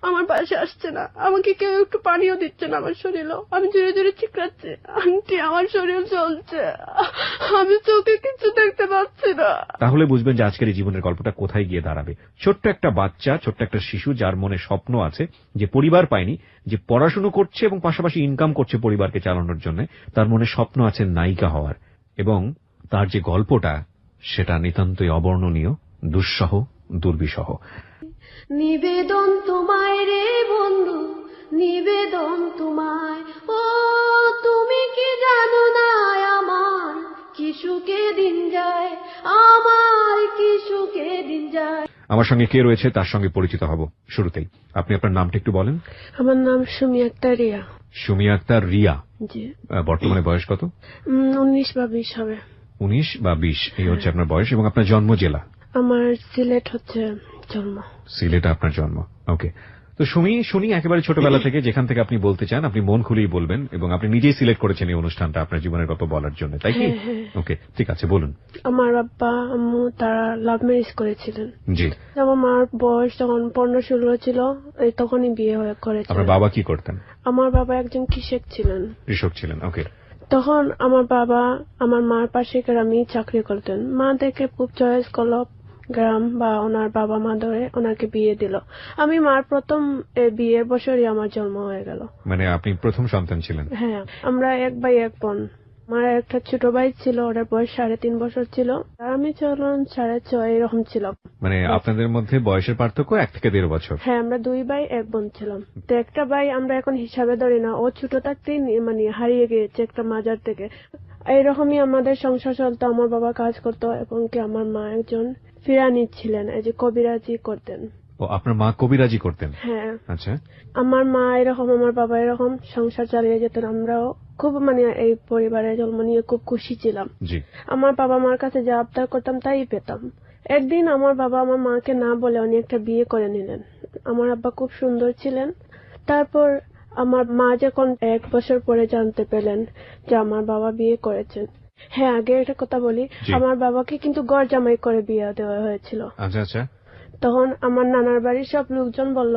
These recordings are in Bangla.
আমার পাশে আসছে না, আমাকে কেউ একটু পানিও দিচ্ছে না আমার শরীরও। আমি জোরে জোরে চিৎকাচ্ছি, আন্টি আমার শরীর জ্বলছে, আমি চোখে কিছু দেখতে পাচ্ছি না। তাহলে বুঝবেন যে আজকের এই জীবনের গল্পটা কোথায় গিয়ে দাঁড়াবে। ছোট্ট একটা বাচ্চা, ছোট্ট একটা শিশু, যার মনে স্বপ্ন আছে, যে পরিবার পায়নি, যে পড়াশুনো করছে এবং পাশাপাশি ইনকাম করছে পরিবারকে চালানোর জন্য। তার মনে স্বপ্ন আছে নায়িকা হওয়ার, এবং তার যে গল্পটা সেটা নিতান্তই অবর্ণনীয়, দুঃসহ, দুর্বিষহ। নিবেদন তোমায় রে বন্ধু, নিবেদন তোমায়, ও তুমি কি জানো না আমার কি সুখে দিন যায়, আমার কি সুখে দিন যায়। আমার সঙ্গে কে রয়েছে তার সঙ্গে পরিচিত হব শুরুতেই। আপনি আপনার নামটা একটু বলেন। আমার নাম সুমি আক্তার রিয়া। সুমি আক্তার রিয়া। জি। বর্তমানে বয়স কত? 19 বা 20 হবে। 19 বা 20 এই হচ্ছে আপনার বয়স। এবং আপনার জন্ম জেলা? আমার সিলেট হচ্ছে জন্ম। সিলেটে আপনার জন্ম। ওকে। তো শুনি একেবারে ছোটবেলা থেকে যেখান থেকে আপনি বলতে চান আপনি মন খুলেই বলবেন, এবং আপনি নিজেই সিলেক্ট করেছেন এই অনুষ্ঠানটা আপনার জীবনের গল্প বলার জন্য, তাই কি? ওকে, ঠিক আছে, বলুন। আমার আব্বা আম্মু তারা লাভ ম্যারেজ করেছিলেন। জি। আমার মার বয়স যখন 15-16 ছিল, তখনই বিয়ে করেছিল। আপনার বাবা কি করতেন? আমার বাবা একজন কৃষক ছিলেন। কৃষক ছিলেন, ওকে। তখন আমার বাবা আমার মার পাশে গ্রামে চাকরি করতেন। মা দেখে খুব চয়েস করলো গ্রাম বা ওনার বাবা মা ধরে ওনাকে বিয়ে দিল। আমি মার প্রথম বিয়ের বছরই আমার জন্ম হয়ে গেল। মানে আপনি প্রথম সন্তান ছিলেন? হ্যাঁ, আমরা 1 ভাই 1 বোন। আমার একটা ছোট ভাই ছিল, ওর বয়স 3.5 বছর ছিল, আর আমি 6.5 এরকম ছিল। মানে আপনাদের মধ্যে বয়সের পার্থক্য 1 থেকে 1.5 বছর? হ্যাঁ, আমরা 2 ভাই 1 বোন ছিলাম। তো একটা ভাই আমরা এখন হিসাবে ধরি না, ও ছোট থাকতেই মানে হারিয়ে গিয়েছে একটা মাজার থেকে। এইরকমই আমাদের সংসার চলতো। আমার বাবা কাজ করতো এবং কি আমার মা একজন ফিরানি ছিলেন, এই যে কবিরাজি করতেন। ও, আপনার মা কবিরাজি করতেন? হ্যাঁ। আচ্ছা। আমার মা এরকম, আমার বাবা এরকম সংসার চালিয়ে যেতেন। আমরাও খুব মানে এই পরিবারে জন্ম নিয়ে খুব খুশি ছিলাম। জি। আমার বাবা মার কাছে যা আবদার করতাম তাই পেতাম। একদিন আমার বাবা আমার মাকে না বলে উনি একটা বিয়ে করে নিলেন। আমার আব্বা খুব সুন্দর ছিলেন। তারপর আমার মা যখন 1 বছর পরে জানতে পেলেন যে আমার বাবা বিয়ে করেছেন। হ্যাঁ, আগে একটা কথা বলি, আমার বাবাকে কিন্তু ঘর জামাই করে বিয়ে দেওয়া হয়েছিল। আচ্ছা আচ্ছা। তখন আমার নানার বাড়ির সব লোকজন বলল,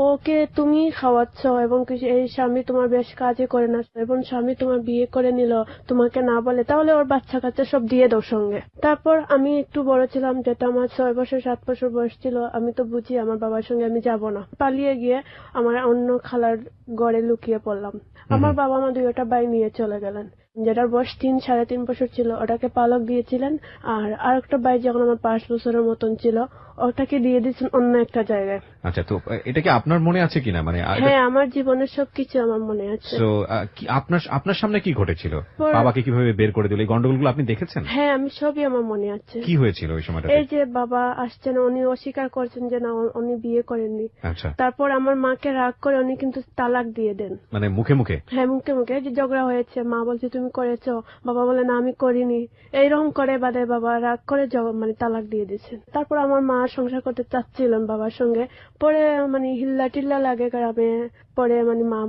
ওকে তুমি খাওয়াচ্ছ এবং এই স্বামী তোমার বেশ কাজে করে না, এবং স্বামী তোমার বিয়ে করে নিল তোমাকে না বলে, তাহলে ওর বাচ্চা কাচ্চা সব দিয়ে দাও সঙ্গে। তারপর আমি একটু বড় ছিলাম, যেটা আমার 6 বছর 7 বছর বয়স ছিল, আমি তো বুঝি আমার বাবার সঙ্গে আমি যাব না। পালিয়ে গিয়ে আমার অন্য খালার ঘরে লুকিয়ে পড়লাম। আমার বাবা মা 2টা ভাই নিয়ে চলে গেলেন। যেটার বয়স 3-3.5 বছর ছিল ওটাকে পালক দিয়েছিলেন, আর আরেকটা ভাই যখন আমার 5 বছরের মতন ছিল ওটাকে দিয়ে দিয়েছেন অন্য একটা জায়গায়। আচ্ছা, তো এটা কি আপনার মনে আছে কিনা? মানে হ্যাঁ, আমার জীবনের সবকিছু আমার মনে আছে। তো আপনার সামনে কি ঘটেছিল? বাবাকে কিভাবে বের করে দিল? এই গন্ডগোলগুলো আপনি দেখেছেন? হ্যাঁ, আমি সবই আমার মনে আছে। কি হয়েছিল ওই সময়টাতে? এই যে বাবা আসছেন, উনি অস্বীকার করছেন যে না উনি বিয়ে করেননি। আচ্ছা। তারপর আমার মাকে রাগ করে উনি কিন্তু তালাক দিয়ে দেন। মানে মুখে মুখে? হ্যাঁ, মুখে মুখে। যে ঝগড়া হয়েছে, মা বলছে তুমি করেছো, বাবা বলে না আমি করিনি। এইরকম করে বাদে বাবা রাগ করে মানে তালাক দিয়ে দিয়েছেন। তারপর আমার মা সংসার করতে চাচ্ছিলেন বাবার সঙ্গে, পরে মানে হিল্লা টিল্লা লাগে গ্রামে। পরে মানে মা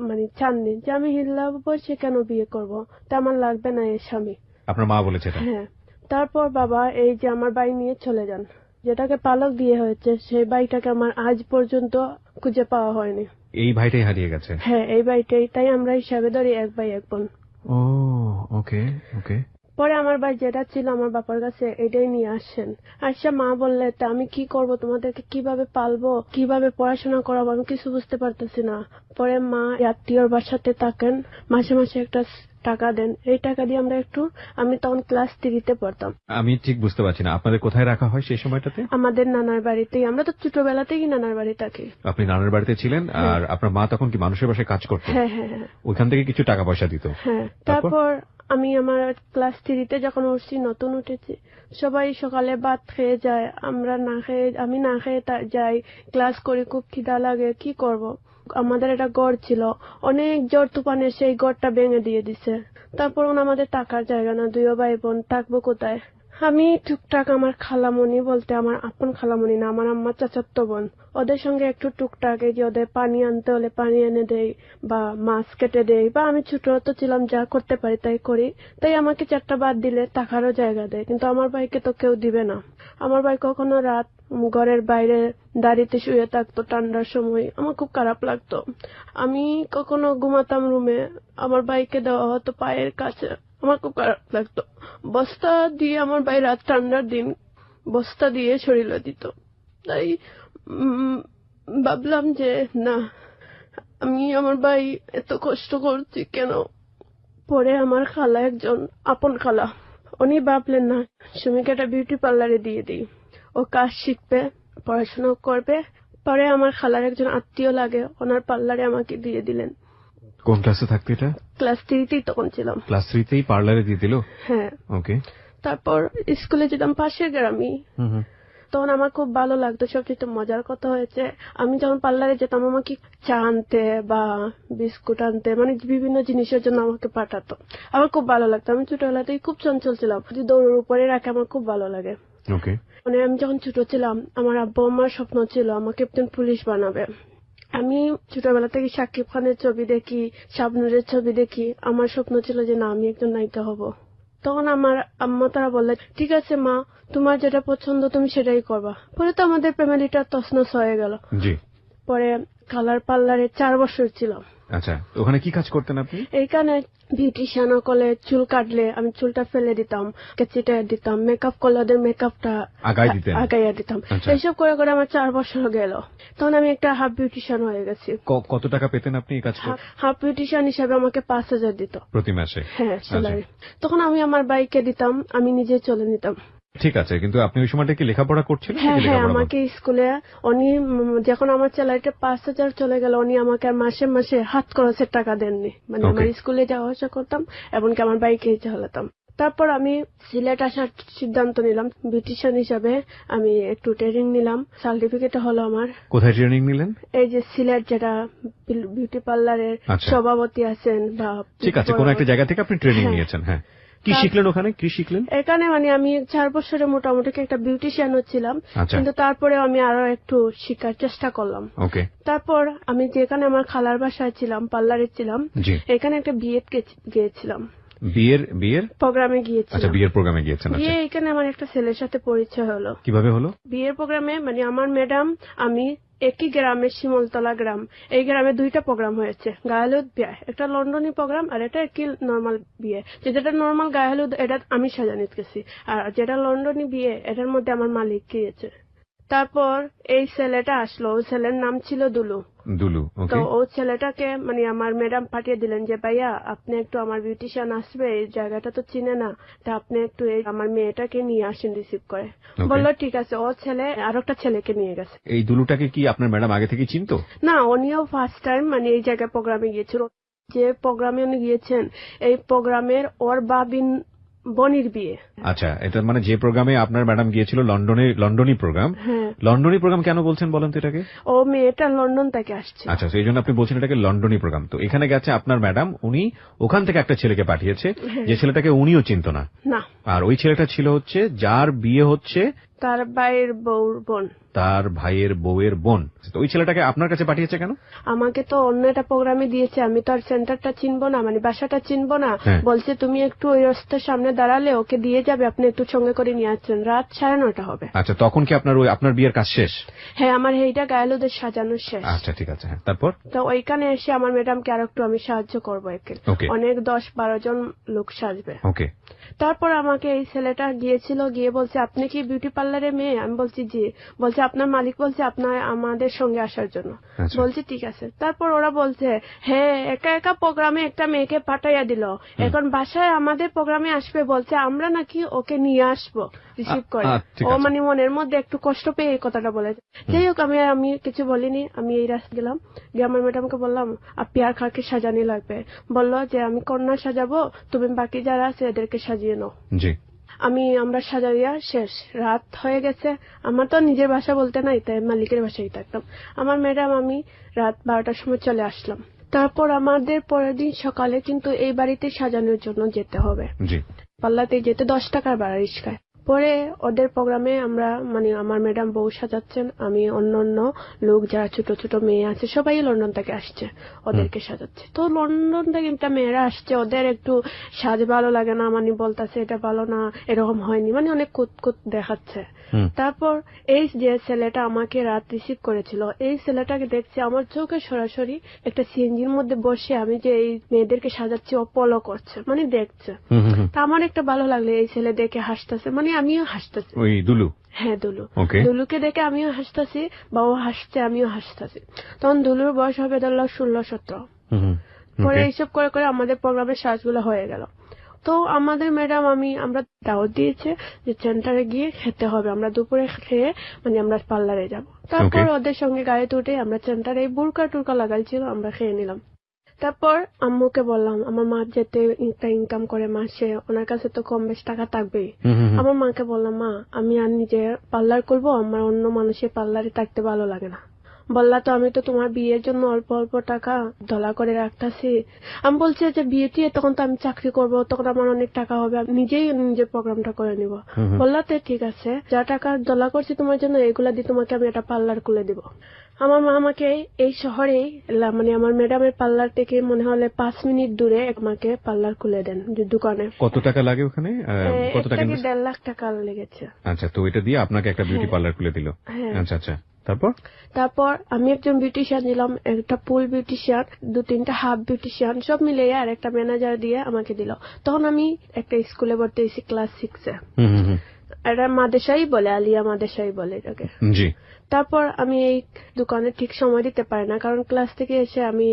মানে চাননি যে আমি হিল্লা বসে কেন বিয়ে করব, তা আমার লাগবে না এই স্বামী। আপনার মা বলেছে? হ্যাঁ। তারপর বাবা এই যে আমার বাড়ি নিয়ে চলে যান। যেটাকে পালক দিয়ে হয়েছে সেই বাড়িটাকে আমার আজ পর্যন্ত খুঁজে পাওয়া হয়নি। এই ভাইটাই হারিয়ে গেছে? হ্যাঁ, এই বাড়িটাই। তাই আমরা হিসাবে ধরি 1 ভাই 1 বোন। ও, ওকে ওকে। পরে আমার ভাই যেটা ছিল আমার বাবার কাছে এটাই নিয়ে আসেন। আচ্ছা, মা বললে তা আমি কি করব, তোমাদেরকে কিভাবে পালবো, কিভাবে পড়াশোনা করাবো, আমি কিছু বুঝতে পারতেছি না। পরে মা আত্মীয়র বাসাতে থাকেন, মাসে মাসে একটা টাকা দেন। এই টাকা দিয়ে আমরা আমি তখন ক্লাস 3-তে পড়তাম। আমি ঠিক বুঝতে পারছি না, আপনাদের কোথায় রাখা হয় সেই সময়টাতে? আমাদের নানার বাড়িতেই। আমরা তো ছোটবেলা থেকেই নানার বাড়ি থাকি। আপনি নানার বাড়িতে ছিলেন, আর আপনার মা তখন কি মানুষের বাসায় কাজ করতেন? হ্যাঁ হ্যাঁ হ্যাঁ। ওইখান থেকে কিছু টাকা পয়সা দিত? হ্যাঁ। তারপর আমি আমার ক্লাস 3-তে যখন উঠছি, নতুন উঠেছি, সবাই সকালে ভাত খেয়ে যায়, আমি না খেয়ে যাই। ক্লাস করি, খুব খিদা লাগে, কি করব। আমাদের একটা ঘর ছিল, অনেক জ্বর তুফানে সেই ঘরটা ভেঙে দিয়ে দিছে। তারপর আমাদের টাকার জায়গা না, 2 ভাই বোন থাকবো কোথায়। আমি টুকটাক আমার খালামণি বলতে আমার আপন খালামণি না, আমার আম্মার চাচাতো বোন, ওদের সঙ্গে একটু টুকটাক এই যে ওদের পানি আনতে হলে পানি এনে দেই বা মাছ কেটে দেই, বা আমি ছোট তো ছিলাম, যা করতে পারি তাই করি। তাই আমাকে 4টা বাদ দিলে টাকারও জায়গা দেয়, কিন্তু আমার ভাইকে তো কেউ দিবে না। আমার ভাই কখনো রাত ঘরের বাইরে দাঁড়িতে শুয়ে থাকতো ঠান্ডার সময়, আমার খুব খারাপ লাগতো। আমি কখনো ঘুমাতাম রুমে, আমার ভাইকে দেওয়া হতো পায়ের কাছে, আমার খুব খারাপ লাগতো। বস্তা দিয়ে আমার ভাই রাত ঠান্ডার দিন বস্তা দিয়ে শরীরে দিত। তাই ভাবলাম যে না, আমি আমার ভাই এত কষ্ট করছি কেন। পরে আমার খালা, একজন আপন খালা, উনি ভাবলেন না সুমিকে একটা বিউটি পার্লারে দিয়ে দিই, ও কাজ শিখবে, পড়াশোনা করবে। পরে আমার খালার একজন আত্মীয় লাগে, ওনার পার্লারে আমাকে দিয়ে দিলেন। কোন ক্লাসে থাকতে এটা? ক্লাস 3তেই তখন ছিলাম। ক্লাস 3তেই পার্লারে দিয়ে দিল? হ্যাঁ। ওকে। তারপর স্কুলে যেতাম পাশের গ্রামই, তখন আমার খুব ভালো লাগতো। সবচেয়ে মজার কথা হয়েছে, আমি যখন পার্লারে যেতাম আমাকে চা আনতে বা বিস্কুট আনতে, মানে বিভিন্ন জিনিসের জন্য আমাকে পাঠাতো। আমার খুব ভালো লাগতো। আমি ছোটবেলাতেই খুব চঞ্চল ছিলাম, যদি দৌড়ের উপরে রাখে আমার খুব ভালো লাগে। ওকে। মানে আমি যখন ছোট ছিলাম, আমার আব্বু আমার স্বপ্ন ছিল আমাকে একজন পুলিশ বানাবে। আমি ছোটবেলা থেকে শাকিব খানের ছবি দেখি, শাবনূরের ছবি দেখি, আমার স্বপ্ন ছিল যে না, আমি একজন নায়িকা হব। তখন আমার আম্মা তারা বললেন, ঠিক আছে মা, তোমার যেটা পছন্দ তুমি সেটাই করবা। পরে তো আমাদের ফ্যামিলিটা তছনছ হয়ে গেল। জি। পরে কালার পার্লারে 4 বছর ছিলাম। আচ্ছা, ওখানে কি কাজ করতেন আপনি? এইখানে বিউটিশিয়ান করলে চুল কাটলে আমি চুলটা ফেলে দিতাম, কেচিটা দিতাম, মেকআপ করলে ওদের মেকআপটা আগাইয়া দিতাম। এইসব করে করে আমার 4 বছর গেল। তখন আমি একটা হাফ বিউটিশিয়ান হয়ে গেছি। কত টাকা পেতেন আপনি এই কাজ করে? হাফ বিউটিশিয়ান হিসাবে আমাকে 5,000 দিত প্রতি মাসে। হ্যাঁ, স্যালারি। তখন আমি আমার বাইকে দিতাম, আমি নিজে চলে নিতাম। ঠিক আছে, কিন্তু আপনি ওই সময়টা কি লেখাপড়া করছিলেন? হ্যাঁ হ্যাঁ, আমাকে স্কুলে উনি যখন আমার স্যালারিটা 5,000 চলে গেল, উনি আমাকে আর মাসে মাসে হাত খরচের টাকা দেননি। মানে আমার স্কুলে যাওয়া আসা করতাম, এমনকি আমার বাইকে চালাতাম। তারপর আমি সিলেট আসার সিদ্ধান্ত নিলাম বিউটিশিয়ান হিসাবে। আমি একটু ট্রেনিং নিলাম, সার্টিফিকেট হলো আমার। কোথায় ট্রেনিং নিলেন? এই যে সিলেট, যেটা বিউটি পার্লারের সভাপতি আছেন বা। ঠিক আছে, কোন একটা জায়গা থেকে আপনি ট্রেনিং নিয়েছেন। হ্যাঁ, কি শিখলেন ওখানে? কি শিখলেন এখানে? মানে আমি 4 বছরে মোটামুটি একটা বিউটিশিয়ান হচ্ছিলাম, কিন্তু তারপরে আমি আরো একটু শিখার চেষ্টা করলাম। ওকে। তারপর আমি যেখানে আমার খালার বাসায় ছিলাম, পার্লারে ছিলাম, এখানে একটা বিয়ে গিয়েছিলাম। বিয়ের প্রোগ্রামে গিয়েছিলাম। আচ্ছা, বিয়ের প্রোগ্রামে গিয়েছেন। বিয়ে এখানে আমার একটা ছেলের সাথে পরিচয় হলো। কিভাবে হলো? বিয়ের প্রোগ্রামে মানে আমার ম্যাডাম, আমি একই গ্রামের, শিমলতলা গ্রাম। এই গ্রামে 2টা প্রোগ্রাম হয়েছে, গায়ে বিয়ে, একটা লন্ডনী প্রোগ্রাম আর এটা একই নর্মাল বিয়ে। যেটা নর্মাল গায়ে হলুদ, এটা আমি সাজানিত গেছি, আর যেটা লন্ডনী বিয়ে এটার মধ্যে আমার মালিক গিয়েছে। তারপর এই ছেলেটা আসলো, ওই ছেলের নাম ছিল দুলু। তো ও ছেলেটাকে মানে আমার ম্যাডাম পাঠিয়ে দিলেন যে ভাইয়া আপনি একটু, আমার বিউটিশিয়ান আসবে, এই জায়গাটা তো চিনে না, তা আপনি একটু আমার মেয়েটাকে নিয়ে আসেন রিসিভ করে। বললো ঠিক আছে। ও ছেলে আর একটা ছেলেকে নিয়ে গেছে। এই দুলুটাকে কি আপনার ম্যাডাম আগে থেকে চিনতো? না, উনিও ফার্স্ট টাইম মানে এই জায়গায় প্রোগ্রামে গিয়েছিল। যে প্রোগ্রামে উনি গিয়েছেন, এই প্রোগ্রামের ওর বাবিন বনির বিয়ে। আচ্ছা, এটা মানে যে প্রোগ্রামে আপনার ম্যাডাম গিয়েছিল, লন্ডনী প্রোগ্রাম। লন্ডনী প্রোগ্রাম কেন বলছেন বলেন তো এটাকে? ও মেয়েটা লন্ডন থেকে আসছে। আচ্ছা, সেই জন্য আপনি বলছেন এটাকে লন্ডনী প্রোগ্রাম। তো এখানে গেছে আপনার ম্যাডাম, উনি ওখান থেকে একটা ছেলেকে পাঠিয়েছে, যে ছেলেটাকে উনিও চিনতো না। আর ওই ছেলেটা ছিল হচ্ছে যার বিয়ে হচ্ছে তার ভাইয়ের বউর বোন। তার ভাইয়ের বউয়ের বোন। তো ওই ছেলেটাকে আপনার কাছে পাঠিয়েছে কেন? আমাকে তো অন্য একটা প্রোগ্রামে দিয়েছে, আমি তো আর সেন্টারটা চিনবো না, মানে বাসাটা চিনবো না। বলছে তুমি একটু ওই রাস্তার সামনে দাঁড়ালে ওকে দিয়ে যাবে, আপনি একটু সঙ্গে করে নিয়ে আসছেন, রাত 9:30 হবে। আচ্ছা, তখন কি আপনার বিয়ের কাজ শেষ? হ্যাঁ, আমার এইটা গায়েলুদের সাজানো শেষ। আচ্ছা, ঠিক আছে। তারপর তো ওইখানে এসে আমার ম্যাডামকে আর একটু আমি সাহায্য করবো, অনেক 10-12 জন লোক সাজবে। ওকে। তারপর আমাকে এই ছেলেটা গিয়েছিল, গিয়ে বলছে আপনি কি বিউটি পার্লারের মেয়ে? আমি বলছি জি। বলছে আপনার মালিক বলছে আপনার আমাদের সঙ্গে আসার জন্য। বলছি ঠিক আছে। তারপর ওরা বলছে হ্যাঁ, একা একা প্রোগ্রামে একটা মেয়েকে পাঠাইয়া দিল, এখন বাসায় আমাদের প্রোগ্রামে আসবে, বলছে আমরা নাকি ওকে নিয়ে আসবো রিসিভ করে। ও মানে মনের মধ্যে একটু কষ্ট পেয়ে এই কথাটা বলেছে। যাই হোক, আমি কিছু বলিনি, আমি এই রাস্তা গেলাম, গিয়ে আমার ম্যাডামকে বললাম আপনি আর কাকে সাজানি লাগবে? বললো যে আমি কন্যা সাজাবো, তুমি বাকি যারা আছে এদেরকে সাজিয়ে নাও। আমরা সাজাইয়া শেষ, রাত হয়ে গেছে। আমার তো নিজের বাসা বলতে নাই, তাই মালিকের বাসায় থাকতাম। আমার ম্যাডাম আমি রাত 12টার সময় চলে আসলাম। তারপর আমাদের পরের দিন সকালে কিন্তু এই বাড়িতে সাজানোর জন্য যেতে হবে, পাল্লাতে যেতে 10 টাকার ভাড়া রিস্কায়। পরে ওদের প্রোগ্রামে আমরা মানে আমার ম্যাডাম বউ সাজাচ্ছেন, আমি অন্য লোক যারা ছোট ছোট মেয়ে আছে সবাই লন্ডন থেকে আসছে, ওদেরকে সাজাচ্ছে। তো লন্ডন থেকে একটা মেয়েরা আসছে, ওদের একটু সাজ ভালো লাগে না, মানে বলতেছে এটা ভালো না, এরকম হয়নি, মানে অনেক কুতকুত দেখাচ্ছে। তারপর এই যে ছেলেটা আমাকে রাত রিসিভ করেছিল, এই ছেলেটাকে দেখছি আমার চোখে সরাসরি একটা সিএনজির মধ্যে বসে আমি যে এই মেয়েদেরকে সাজাচ্ছি ও ফলো করছে, মানে দেখছে। তা আমার একটা ভালো লাগলো, এই ছেলে দেখে হাসতেছে, মানে আমিও হাসতেছি। ওই দুলু? হ্যাঁ, দুলু। দুলুকে দেখে আমিও হাসতেছি, বা ও হাসছে আমিও হাসতেছি। তখন দুলুর বয়স হবে ধরল 16-17। পরে এইসব করে করে আমাদের প্রোগ্রামের সাজগুলো হয়ে গেল। তো আমাদের ম্যাডাম আমরা দাওয়াত দিয়েছে যে সেন্টারে গিয়ে খেতে হবে, আমরা দুপুরে খেয়ে মানে আমরা পার্লারে যাব। তারপর ওদের সঙ্গে গাড়িতে উঠে আমরা সেন্টারে বুরকা টুরকা লাগাইছিল, আমরা খেয়ে নিলাম। তারপর আম্মুকে বললাম, আমার মা যেতে একটা ইনকাম করে মাসে, ওনার কাছে তো কম বেশ টাকা থাকবেই। আমার মাকে বললাম, মা আমি আর নিজে পার্লার করবো, আমার অন্য মানুষের পার্লারে থাকতে ভালো লাগে না। বললা, তো আমি তো তোমার বিয়ের জন্য অল্প অল্প টাকা ধলা করে রাখতেছি। আমি বলছি যে বিয়ে টিয়ে তখন তো আমি চাকরি করব, তখন আমার অনেক টাকা হবে, আমি নিজেই নিজের প্রোগ্রামটা করে নিব। বললা, তো ঠিক আছে, যা টাকা ধলা করছি তোমার জন্য এগুলা দিয়ে তোমাকে আমি একটা পার্লার খুলে দিব। আমার মা আমাকে এই শহরেই মানে আমার ম্যাডামের পার্লার থেকে মনে হলে 5 মিনিট দূরে আমাকে পার্লার খুলে দেন দোকানে। কত টাকা লাগে ওখানে? কত টাকা? 1.5 লাখ টাকা লেগেছে। আচ্ছা, তো এটা দিয়ে আপনাকে একটা বিউটি পার্লার খুলে দিল? আচ্ছা আচ্ছা, তারপর আমি একজন বিউটিশিয়ান নিলাম, একটা ফুল বিউটিশিয়ান, 2-3টা হাফ বিউটিশিয়ান, সব মিলে আর একটা ম্যানেজার দিয়ে আমাকে দিল। তখন আমি একটা স্কুলে ভর্তি হয়েছি, ক্লাস 6-এ। এটা মাদেশাই বলে, আলিয়া মাদেশাই বলে এটাকে। জি। তারপর আমি এই দোকানে ঠিক সময় দিতে পারি না, কারণ ক্লাস থেকে এসে আমি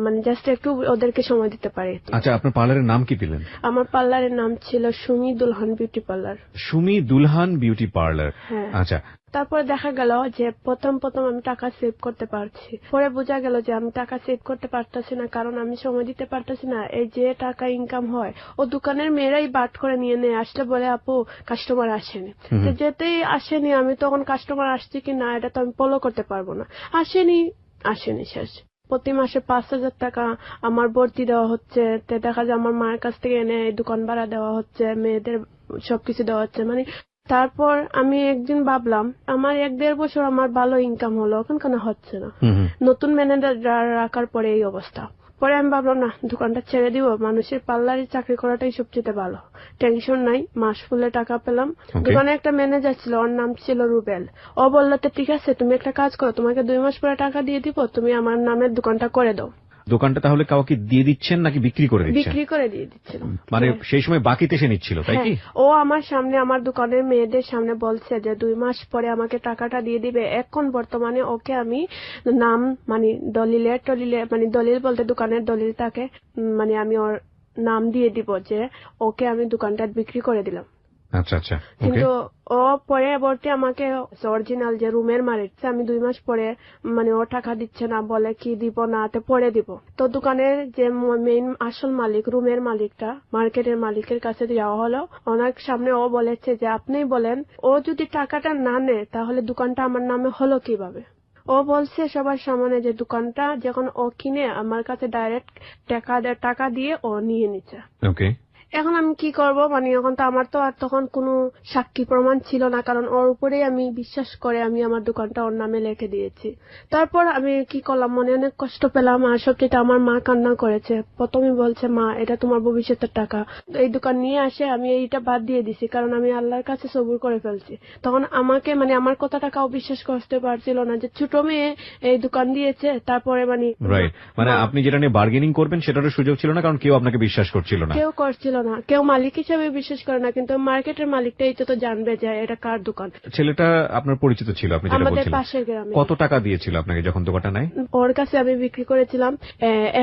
মানে জাস্ট একটু ওদেরকে সময় দিতে পারি। আচ্ছা, আপনার পার্লারের নাম কি দিলেন? আমার পার্লারের নাম ছিল Sumi Dulhan beauty parlour. Sumi Dulhan beauty parlour. আচ্ছা। তারপর দেখা গেল যে প্রথম আমি টাকা সেভ করতে পারছি, পরে বোঝা গেল যে আমি টাকা সেভ করতে পারতেছি না, কারণ আমি সময় দিতে পারতেছি না। এই যে টাকা ইনকাম হয় ও দোকানের মেয়েরাই বাট করে নিয়ে নেয়, আসলে বলে আপু কাস্টমার আসেনি, যেতেই আসেনি আমি তখন কাস্টমার আসছে কি না এটা তো আমি ফলো করতে পারবো না। আসেনি শেষ। প্রতি মাসে 5,000 টাকা আমার ভর্তি দেওয়া হচ্ছে, দেখা যায় আমার মায়ের কাছ থেকে এনে দোকান ভাড়া দেওয়া হচ্ছে, মেয়েদের সবকিছু দেওয়া হচ্ছে। মানে তারপর আমি একদিন ভাবলাম, আমার 1-1.5 বছর আমার ভালো ইনকাম হলো, এখন কেন হচ্ছে না? নতুন ম্যানেজার রাখার পরে এই অবস্থা। পরে আমি ভাবলাম না, দোকানটা ছেড়ে দিব, মানুষের পার্লারে চাকরি করাটাই সবচেয়ে ভালো, টেনশন নাই, মাস ফুলে টাকা পেলাম। দোকানে একটা ম্যানেজার ছিল, ওর নাম ছিল রুবেল। ও বললো, ঠিক আছে তুমি একটা কাজ করো, তোমাকে 2 মাস পরে টাকা দিয়ে দিব, তুমি আমার নামের দোকানটা করে দাও। দোকানটা তাহলে কাউকে দিয়ে দিচ্ছেন নাকি বিক্রি করে দিচ্ছেন? বিক্রি করে দিয়ে দিচ্ছিল, মানে সেই সময় বাকিতে সে নিচ্ছিল, তাই কি? ও আমার সামনে, আমার দোকানের মেয়েদের সামনে বলছে যে 2 মাস পরে আমাকে টাকাটা দিয়ে দিবে। এখন বর্তমানে ওকে আমি নাম মানে দলিলে মানে দলিল বলতে দোকানের দলিল থাকে, মানে আমি ওর নাম দিয়ে দিব যে ওকে আমি দোকানটা বিক্রি করে দিলাম। আচ্ছা আচ্ছা। কিন্তু ও পরবর্তী আমাকে অরিজিনাল যে রুমের মালিক, আমি 2 মাস পরে মানে ও টাকা দিচ্ছে না, বলে কি দিব না পরে দিব। তো দোকানের যে মেইন আসল মালিক, রুমের মালিকটা, মার্কেটের মালিকের কাছে যাওয়া হলো, ওনার সামনে ও বলেছে যে আপনি বলেন, ও যদি টাকাটা না নেয় তাহলে দোকানটা আমার নামে হলো কিভাবে? ও বলছে সবার সামনে যে দোকানটা যখন ও কিনে আমার কাছে ডাইরেক্ট টাকা দিয়ে ও নিয়ে নিচ্ছে। ওকে। এখন আমি কি করব, মানে এখন তো আমার তো আর তখন কোনো সাক্ষী প্রমাণ ছিল না, কারণ ওর উপরেই আমি বিশ্বাস করে আমি আমার দোকানটা ওর নামে লিখে দিয়েছি। তারপর আমি কি করলাম, মনে অনেক কষ্ট পেলাম, আর সবচেয়ে আমার মা কান্না করেছে। প্রথমে বলছে, মা এটা তোমার ভবিষ্যতের টাকা, এই দোকান নিয়ে আসে আমি এইটা বাদ দিয়ে দিছি, কারণ আমি আল্লাহর কাছে সবুর করে ফেলছি। তখন আমাকে মানে আমার কথা টাকাও বিশ্বাস করতে পারছিল না যে ছোট মেয়ে এই দোকান দিয়েছে। তারপরে মানে আপনি যেটা নিয়ে বার্গেনিং করবেন সেটারও সুযোগ ছিল না, কারণ কেউ আপনাকে বিশ্বাস করছিল না। কেউ করছিল না, কেউ মালিক হিসেবে বিশ্বাস করে না, কিন্তু মার্কেটের মালিকটাই তো জানবে যে এটা কার দোকান। ছেলেটা আপনার পরিচিত ছিল, আপনি যেটা বলছিলেন? আমাদের পাশের গ্রামে। কত টাকা দিয়েছিল আপনাকে যখন দোকানটা নেয়? ওর কাছে আমি বিক্রি করেছিলাম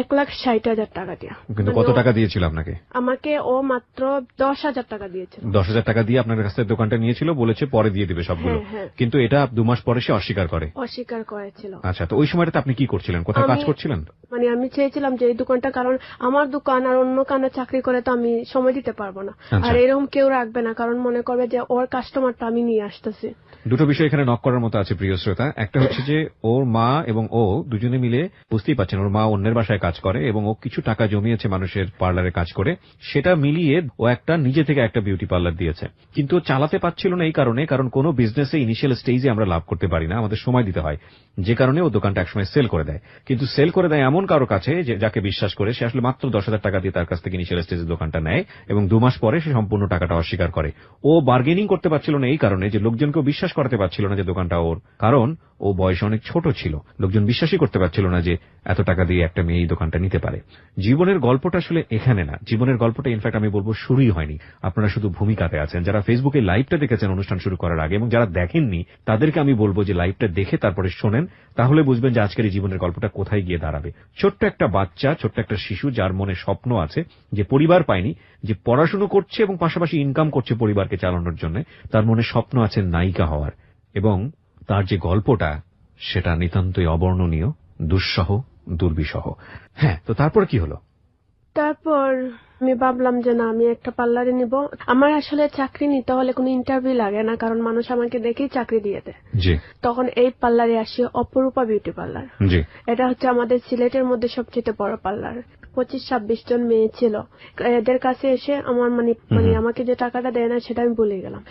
1,60,000 টাকা দিয়ে। কিন্তু কত টাকা দিয়েছিল আপনাকে? আমাকে ও মাত্র 10,000 টাকা দিয়েছিল। 10,000 টাকা দিয়ে আপনার কাছে দোকানটা নিয়েছিল, বলেছে পরে দিয়ে দিবে সবগুলো। কিন্তু এটা 2 মাস পরে সে অস্বীকার করেছিল। আচ্ছা, তো ওই সময়টাতে আপনি কি করছিলেন, কোথায় কাজ করছিলেন? মানে আমি চেয়েছিলাম যে এই দোকানটা, কারণ আমার দোকান আর অন্য কানে চাকরি করে তো আমি সময় দিতে পারবো না। আচ্ছা। আর এরকম কেউ রাখবে না, কারণ মনে করবে যে ওর কাস্টমারটা আমি নিয়ে আসতেছি। দুটো বিষয় এখানে নক করার মতো আছে প্রিয় শ্রোতা। একটা হচ্ছে যে ওর মা এবং ও দুজনে মিলে, বুঝতেই পারছেন ওর মা অন্যের বাসায় কাজ করে এবং ও কিছু টাকা জমিয়েছে মানুষের পার্লারে কাজ করে, সেটা মিলিয়ে ও একটা নিজে থেকে একটা বিউটি পার্লার দিয়েছে। কিন্তু ও চালাতে পারছিল না এই কারণে, কারণ কোনো বিজনেসে ইনিশিয়াল স্টেজে আমরা লাভ করতে পারি না, আমাদের সময় দিতে হয়, যে কারণে ও দোকানটা একসময় সেল করে দেয়। কিন্তু সেল করে দেয় এমন কারো কাছে যাকে বিশ্বাস করে, সে আসলে মাত্র 10,000 টাকা দিয়ে তার কাছ থেকে ইনিশিয়াল স্টেজে দোকানটা নেয় এবং 2 মাস পরে সে সম্পূর্ণ টাকাটা অস্বীকার করে। ও বার্গেনিং করতে পারছিল না এই কারণে যে লোকজনকেও বিশ্বাস করাতে পারছিল না যে দোকানটা ওর, কারণ ও বয়সে অনেক ছোট ছিল, লোকজন বিশ্বাসই করতে পারছিল না যে এত টাকা দিয়ে একটা মেয়ে এই দোকানটা নিতে পারে। জীবনের গল্পটা আসলে এখানে না, জীবনের গল্পটা ইনফ্যাক্ট আমি বলবো শুরুই হয়নি। আপনারা শুধু ভূমিকাতে আছেন। যারা ফেসবুকে লাইভটা দেখেছেন অনুষ্ঠান শুরু করার আগে এবং যারা দেখেননি তাদেরকে আমি বলবো যে লাইভটা দেখে তারপরে শোনেন, তাহলে বুঝবেন যে আজকের এই জীবনের গল্পটা কোথায় গিয়ে দাঁড়াবে। ছোট্ট একটা বাচ্চা, ছোট্ট একটা শিশু যার মনে স্বপ্ন আছে, যে পরিবার পায়নি, যে পড়াশুনো করছে এবং পাশাপাশি ইনকাম করছে পরিবারকে চালানোর জন্য, তার মনে স্বপ্ন আছে নায়িকা হওয়ার, এবং তার যে গল্পটা সেটা নিতান্তই অবর্ণনীয়, দুঃসহ, দুর্বিষহ। হ্যাঁ, তো তারপর কি হলো? তারপর আমি ভাবলাম যে না, আমি একটা পার্লারে নিব। আমার আসলে চাকরি নিতে হলে কোনো ইন্টারভিউ লাগে না, কারণ মানুষ আমাকে দেখেই চাকরি দিয়ে দেয়। জি। তখন এই পার্লারে আসি, অপরূপা বিউটি পার্লার। জি। এটা হচ্ছে আমাদের সিলেটের মধ্যে সবচেয়ে বড় পার্লার। 25-26 জন মেয়ে ছিল। এদের কাছে এসে আমার মানে আমাকে যে টাকাটা দেয় না সেটা আমি ভুলে গেলাম।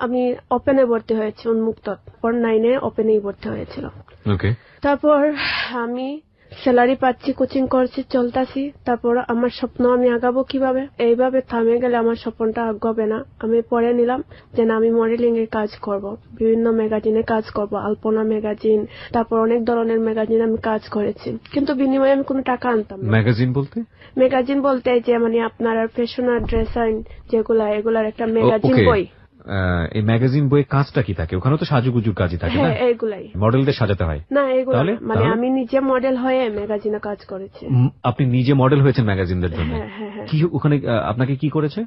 আমি ওপেনে ভর্তি হয়েছি, উন্মুক্ত 9-এ ওপেনেই ভর্তি হয়েছিল। ওকে। তারপর আমি স্যালারি পাচ্ছি, কোচিং করছি, চলতাছি। তারপর আমার স্বপ্ন আমি আগাবো কিভাবে, এইভাবে থামে গেলে আমার স্বপ্নটা আগাবে না। আমি পড়ে নিলাম যে না, আমি মডেলিং এর কাজ করব, বিভিন্ন ম্যাগাজিনে কাজ করব, আলপনা ম্যাগাজিন, তারপর অনেক ধরনের ম্যাগাজিন আমি কাজ করেছি, কিন্তু বিনিময়ে আমি কোনো টাকা আনতাম না। ম্যাগাজিন বলতে? ম্যাগাজিন বলতে যে মানে আপনার ফ্যাশন আর ড্রেসাইন এগুলার একটা ম্যাগাজিন বই। এই ম্যাগাজিন বইয়ের কাজটা কি থাকে? ওখানে তো সাজুগুজুর কাজই থাকে না? হ্যাঁ, এগুলাই। মডেলদের সাজাতে হয় না, এগুলো তাহলে মানে আমি নিজে মডেল হয়ে ম্যাগাজিনে কাজ করেছি। আপনি নিজে মডেল হয়েছেন ম্যাগাজিনদের জন্য? হ্যাঁ, হ্যাঁ, হ্যাঁ। কি ওখানে আপনাকে কি করেছে?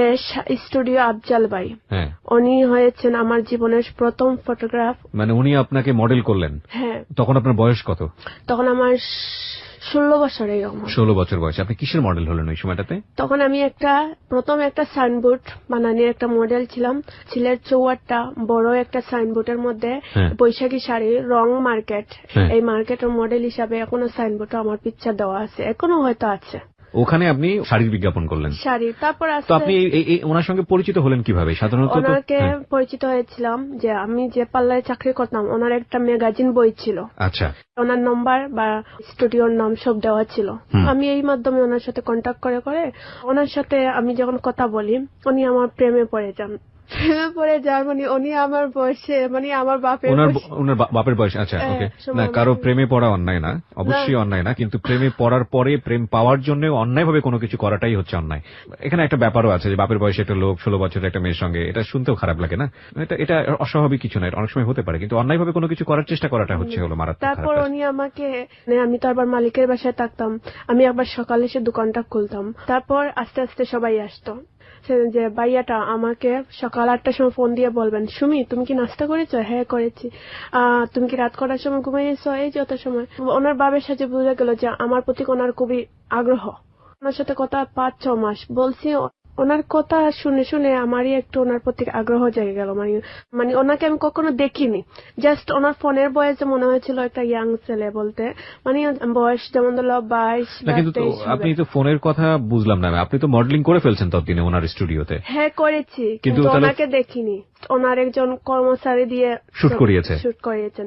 দেশ স্টুডিও আফজাল ভাই, হ্যাঁ, উনি হয়েছেন আমার জীবনের প্রথম ফটোগ্রাফ। মানে উনি আপনাকে মডেল করলেন? হ্যাঁ। তখন আপনার বয়স কত? তখন আমার 16 বছর এরকম। 16 বছর বয়সে আপনি কিসের মডেল হলেন ওই সময়টাতে? তখন আমি প্রথম একটা সাইনবোর্ড বানানোর একটা মডেল ছিলাম। সিলেট চৌয়াট্টা বড় একটা সাইনবোর্ডের মধ্যে বৈশাখী শাড়ি রং মার্কেট, এই মার্কেটের মডেল হিসাবে এখনো সাইনবোর্ডে আমার পিকচার দেওয়া আছে, এখনো হয়তো আছে। ওখানে আপনি শাড়ির বিজ্ঞাপন করলেন? শাড়ি। তারপর তো আপনি ওনার সঙ্গে পরিচিত হলেন কিভাবে? সাধারণত ওনাকে পরিচিত হয়েছিলাম যে আমি যে পার্লারে চাকরি করতাম, ওনার একটা ম্যাগাজিন বই ছিল। আচ্ছা। ওনার নম্বর বা স্টুডিওর নাম সব দেওয়া ছিল। আমি এই মাধ্যমে ওনার সাথে কন্ট্যাক্ট করে ওনার সাথে আমি যখন কথা বলি, উনি আমার প্রেমে পড়ে যান। মানে উনি আমার বয়সে, মানে আমার বাপের বয়স। আচ্ছা, ওকে। না, কারো প্রেমে পড়া অন্যায় না, অবশ্যই অন্যায় না, কিন্তু প্রেমে পড়ার পরে প্রেম পাওয়ার জন্য অন্যায়ভাবে কোনো কিছু করাটাই হচ্ছে অন্যায়। এখানে একটা ব্যাপারও আছে যে বাপের বয়সে একটা লোক 16 বছরের একটা মেয়ের সঙ্গে, এটা শুনতেও খারাপ লাগে না? এটা অস্বাভাবিক কিছু নয়, অনেক সময় হতে পারে, কিন্তু অন্যায়ভাবে কোনো কিছু করার চেষ্টা করাটা হচ্ছে হলো মারাত্মক। তারপর উনি আমাকে, আমি তো আবার মালিকের বাসায় থাকতাম, আমি আবার সকালে এসে দোকানটা খুলতাম। তারপর আস্তে আস্তে সবাই আসতো যে ভাইয়াটা আমাকে সকাল 8টার সময় ফোন দিয়ে বলবেন, সুমি তুমি কি নাস্তা করেছো? হ্যাঁ করেছি। তুমি কি রাত কটার সময় ঘুমাইয়েছো? এই যত সময়। ওনার বাবার সাথে বোঝা গেল যে আমার প্রতি ওনার খুবই আগ্রহ। ওনার সাথে কথা 5-6 মাস বলছি, ওনার কথা শুনে শুনে আমারই একটু ওনার প্রতি আগ্রহ জেগে গেল। মানে ওনাকে আমি কখনো দেখিনি, জাস্ট ওনার ফোনের বয়সে মনে হয়েছিল একটা ইয়াং ছেলে বলতে, মানে বয়স যেমন ধরো 22 বা 23। আপনি তো ফোনের কথা বুঝলাম না, আপনি তো মডেলিং করে ফেলছেন ততদিনে ওনার স্টুডিওতে? হ্যাঁ করেছি, কিন্তু ওনাকে দেখিনি। ওনার একজন কর্মচারী দিয়ে শুট করিয়েছেন।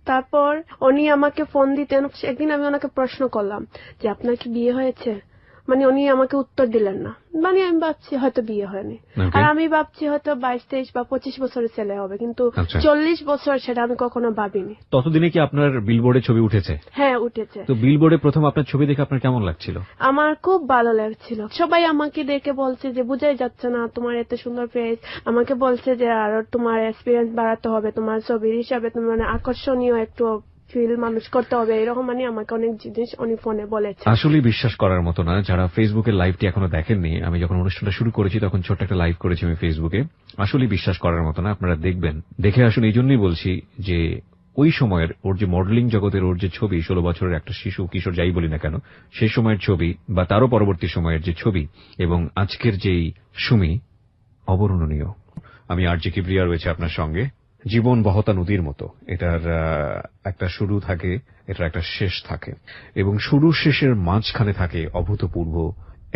তারপর উনি আমাকে ফোন দিতেন। একদিন আমি ওনাকে প্রশ্ন করলাম যে আপনার কি বিয়ে হয়েছে? মানে উনি আমাকে উত্তর দিলেন না। মানে আমি ভাবছি হয়তো বিয়ে হয়নি, আর আমি ভাবছি হয়তো 22-23 বা 25 বছরের ছেলে হবে, কিন্তু 40 বছর সেটা আমি কখনো ভাবিনি। ততদিনে কি আপনার বিলবোর্ডে ছবি উঠেছে? হ্যাঁ, উঠেছে। তো বিলবোর্ডে প্রথম আপনার ছবি দেখে আপনার কেমন লাগছিল? আমার খুব ভালো লাগছিল। সবাই আমাকে দেখে বলছে যে বোঝাই যাচ্ছে না তোমার এত সুন্দর ফেস। আমাকে বলছে যে আরো তোমার এক্সপিরিয়েন্স বাড়াতে হবে, তোমার ছবির হিসাবে তোমার মানে আকর্ষণীয় একটু ফিল মানুষ করতে হবে, এরকম মানে আমাকে অনেক জিনিস উনি ফোনে বলেছে। আসলে বিশ্বাস করার মতো না। যারা ফেসবুকের লাইভটি এখনো দেখেননি, আমি যখন অনুষ্ঠানটা শুরু করেছি তখন ছোট্ট একটা লাইভ করেছি আমি ফেসবুকে। আসলে বিশ্বাস করার মতো না, আপনারা দেখবেন, দেখে আসুন। এই জন্যই বলছি যে ওই সময়ের ওর যে মডেলিং জগতের ওর যে ছবি 16 বছরের একটা শিশু কিশোর যাই বলি না কেন সেই সময়ের ছবি বা তারও পরবর্তী সময়ের যে ছবি এবং আজকের যেই সুমি অবর্ণনীয়। আমি আরজে কিবরিয়া রয়েছে আপনার সঙ্গে। জীবন বহতা নদীর মতো, এটার একটা শুরু থাকে, এটার একটা শেষ থাকে এবং শুরু শেষের মাঝখানে থাকে অভূতপূর্ব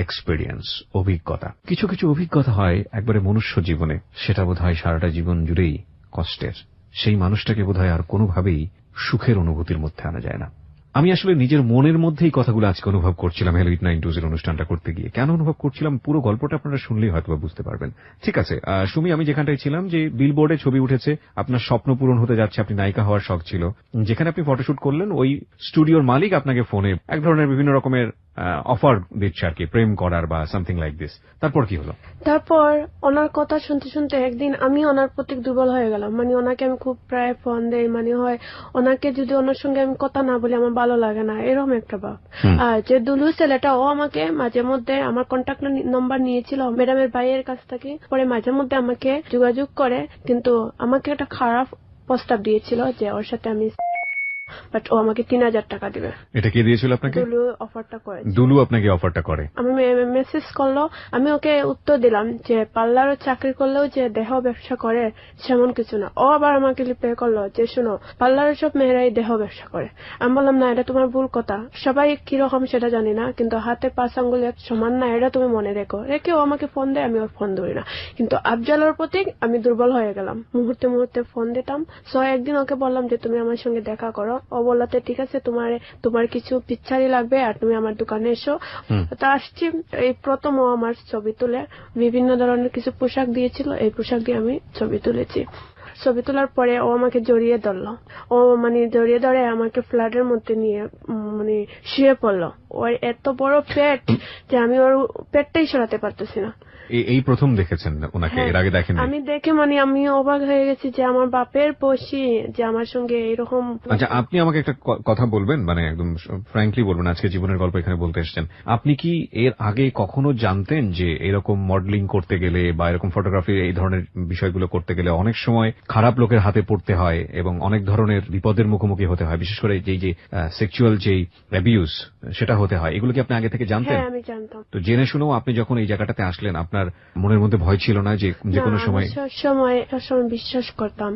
এক্সপেরিয়েন্স, অভিজ্ঞতা। কিছু কিছু অভিজ্ঞতা হয় একবারে মনুষ্য জীবনে, সেটা বোধহয় সারাটা জীবন জুড়েই কষ্টের। সেই মানুষটাকে বোধহয় আর কোনোভাবেই সুখের অনুভূতির মধ্যে আনা যায় না। আমি আসলে নিজের মনের মধ্যেই কথাগুলো আজকে অনুভব করছিলাম হ্যালো ইট 920 অনুষ্ঠানটা করতে গিয়ে। কেন অনুভব করছিলাম পুরো গল্পটা আপনারা শুনলেই হয়তো বুঝতে পারবেন। ঠিক আছে, সুমি, আমি যেখানটায় ছিলাম যে বিলবোর্ডে ছবি উঠেছে, আপনার স্বপ্ন পূরণ হতে যাচ্ছে, আপনি নায়িকা হওয়ার শখ ছিল, যেখানে আপনি ফটোশুট করলেন ওই স্টুডিওর মালিক আপনাকে ফোনে এক ধরনের বিভিন্ন রকমের অফার দিচ্ছে আর কি, প্রেম করার বা সামথিং লাইক দিস। তারপর কি হলো? তারপর ওনার কথা শুনতে শুনতে একদিন আমি ওনার প্রতি দুর্বল হয়ে গেলাম। মানে ওনাকে আমি খুব প্রায় ফোন দেই, মানে হয় ওনাকে যদি ওনার সঙ্গে আমি কথা না বলি আমার ভালো লাগে না, এরকম একটা ভাব। আর যে দুলু ছেলেটা, ও আমাকে মাঝে মধ্যে আমার কন্ট্যাক্ট নাম্বার নিয়েছিল ম্যাডামের ভাইয়ের কাছ থেকে, পরে মাঝে মধ্যে আমাকে যোগাযোগ করে, কিন্তু আমাকে একটা খারাপ প্রস্তাব দিয়েছিল যে ওর সাথে আমি, বাট ও আমাকে 3000 টাকা দিবে। এটা কে দিয়েছিল আপনাকে? দুলু অফারটা করে। দুলু আপনাকে অফারটা করে? আমি মেসেজ করলো, আমি ওকে উত্তর দিলাম যে পার্লারও চাকরি করলেও যে দেহ ব্যবসা করে সেমন কিছু না। ও আবার আমাকে রিপ্লাই করলো যে শোনো, পার্লারের সব মেয়েরাই দেহ ব্যবসা করে। আমি বললাম না, এটা তোমার ভুল কথা, সবাই কিরকম সেটা জানি না, কিন্তু হাতে 5 আঙ্গুল এক সমান না, এটা তুমি মনে রেখো। রেখে ও আমাকে ফোন দেয়, আমি ওর ফোন ধরি না। কিন্তু আফজালের প্রতি আমি দুর্বল হয়ে গেলাম, মুহূর্তে মুহূর্তে ফোন দিতাম। সো একদিন ওকে বললাম যে তুমি আমার সঙ্গে দেখা করো। ও বললাতে ঠিক আছে, তোমার কিছু পিকচারই লাগবে আর তুমি আমার দোকানে এসো। তা আসছি, এই প্রথম ও আমার ছবি তুলে বিভিন্ন ধরনের কিছু পোশাক দিয়েছিল, এই পোশাক দিয়ে আমি ছবি তুলেছি। ছবি তোলার পরে ও আমাকে জড়িয়ে ধরলো, ও মানে জড়িয়ে ধরে আমাকে ফ্ল্যাটের মধ্যে নিয়ে মানে শুয়ে পড়লো। ওর এত বড় পেট যে আমি ওর পেটটাই সরাতে পারতেছি না। এই প্রথম দেখেছেন ওনাকে? এর আগে দেখেননি? আমি দেখে মানে আমি অবাক হয়ে গেছি যে আমার বাপের বসি যে আমার সঙ্গে এরকম। আচ্ছা, আপনি আমাকে একটা কথা বলবেন, মানে একদম ফ্র্যাঙ্কলি বলবেন, আজকে জীবনের গল্প এখানে বলতে এসেছেন, আপনি কি এর আগে কখনো জানতেন যে এরকম মডেলিং করতে গেলে বা এরকম ফটোগ্রাফি এই ধরনের বিষয়গুলো করতে গেলে অনেক সময় খারাপ লোকের হাতে পড়তে হয় এবং অনেক ধরনের বিপদের মুখোমুখি হতে হয়, বিশেষ করে যে সেক্সুয়াল যেই অ্যাবিউজ সেটা হতে হয়, এগুলো কি আপনি আগে থেকে জানতেন? হ্যাঁ, আমি জানতাম। তো জেনে শুনেও আপনি যখন এই জায়গাটাতে আসলেন আপনার মনের মধ্যে ভয় ছিল না যে কোনো সময়? সময় বিশ্বাস করতাম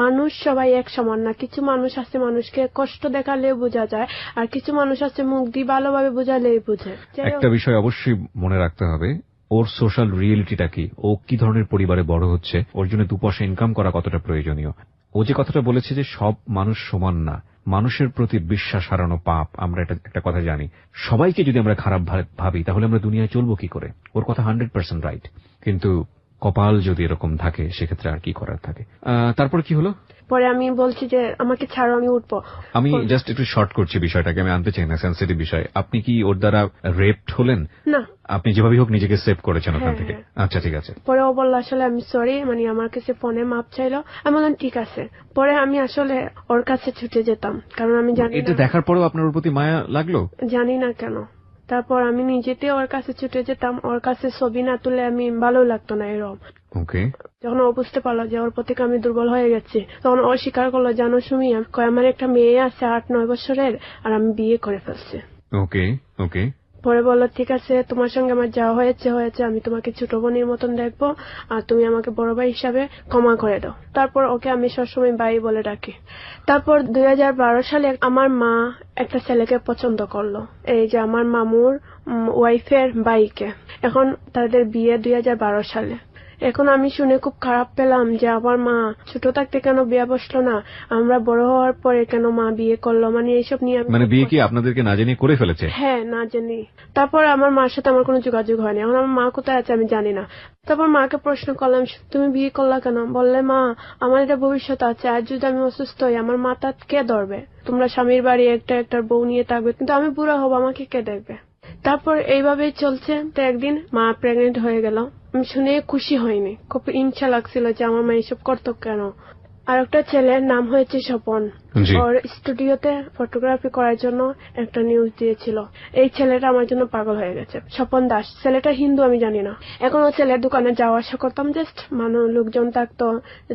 মানুষ সবাই এক সমান না। কিছু মানুষ আছে মানুষকে কষ্ট দেখালেও বোঝা যায়, আর কিছু মানুষ আছে মুখ দিয়ে ভালোভাবে বোঝালেই বোঝে। একটা বিষয় অবশ্যই মনে রাখতে হবে, ওর সোশ্যাল রিয়েলিটিটা কি, ও কি ধরনের পরিবারে বড় হচ্ছে, ওর জন্য 2 পয়সা ইনকাম করা কতটা প্রয়োজনীয়। ও যে কথাটা বলেছে যে সব মানুষ সমান না, মানুষের প্রতি বিশ্বাস হারানো পাপ, আমরা এটা একটা কথা জানি। সবাইকে যদি আমরা খারাপ ভাবি তাহলে আমরা দুনিয়ায় চলবো কি করে? ওর কথা 100% রাইট, কিন্তু কপাল যদি এরকম থাকে সেক্ষেত্রে আর কি করার থাকে। তারপর কি হলো? পরে আমি বলছি যে আমাকে ছাড়ো, আমি উঠবো। আমি জাস্ট একটু শর্ট করছি বিষয়টাকে, আমি আনতে চাই না সেন্সিটিভ বিষয়। আপনি কি ওর দ্বারা রেপড হলেন? না, আপনি যেভাবে হোক নিজেকে সেভ করেছেন ওখান থেকে। আচ্ছা, ঠিক আছে। পরে ও বললো আসলে আমি সরি, মানে আমার কাছে ফোনে মাপ চাইলো। আমি বললাম ঠিক আছে। পরে আমি আসলে ওর কাছে ছুটে যেতাম, কারণ আমি জানি এটা দেখার পরেও আপনার ওর প্রতি মায়া লাগলো? জানি না কেন। তারপর আমি নিজেতে ওর কাছে ছুটে যেতাম, ওর কাছে ছবি না তুলে আমি ভালো লাগতো না এরকম। ওকে। যখন ও বুঝতে পারলো যে ওর প্রতি আমি দুর্বল হয়ে গেছি, তখন ও স্বীকার করলো, জানো সুমি, আমার একটা মেয়ে আছে 8-9 বছরের, আর আমি বিয়ে করে ফেলছি। ওকে ওকে। পরে বললো ঠিক আছে, তোমার সঙ্গে আমার যা হয়েছে, আমি তোমাকে ছোট বোনের মতন দেখবো, আর তুমি আমাকে বড় ভাই হিসাবে ক্ষমা করে দাও। তারপর ওকে আমি সবসময় ভাই বলে ডাকি। তারপর 2012 সালে আমার মা একটা ছেলেকে পছন্দ করলো, এই যে আমার মামুর ওয়াইফের ভাইকে। এখন তাদের বিয়ে 2012 সালে। এখন আমি শুনে খুব খারাপ পেলাম যে আমার মা ছোট থাকতে কেন বিয়ে বসলো না, আমরা বড় হওয়ার পরে কেন মা বিয়ে করলো, মানে এইসব নিয়ে। মানে বিয়ে কি আপনাদেরকে না জানিয়ে করে ফেলেছে? হ্যাঁ, না জানি। তারপর আমার মার সাথে আমার কোনো যোগাযোগ হয়নি। এখন আমার মা কোথায় আছে আমি জানি না। তারপর মাকে প্রশ্ন করলাম, তুমি বিয়ে করলা কেন? বললে, মা, আমার এটা ভবিষ্যৎ আছে, আর যদি আমি অসুস্থ হই আমার মাথা কে ধরবে? তোমরা স্বামীর বাড়ি একটা বউ নিয়ে থাকবে, কিন্তু আমি বুড়া হবো, আমাকে কে দেখবে? তারপর এইভাবেই চলছে। তো একদিন মা প্রেগনেন্ট হয়ে গেল। আমি শুনে খুশি হয়নি, খুব হিংসা লাগছিল যে আমার মা এইসব করতো কেন। আর একটা ছেলের নাম হয়েছে স্বপন। জি। ওর স্টুডিওতে ফটোগ্রাফি করার জন্য একটা নিউজ দিয়েছিল। এই ছেলেটা আমার জন্য পাগল হয়ে গেছে, স্বপন দাস। ছেলেটা হিন্দু আমি জানি না। এখন ও ছেলের দোকানে যাওয়া আসা করতাম, জাস্ট লোকজন থাকতো,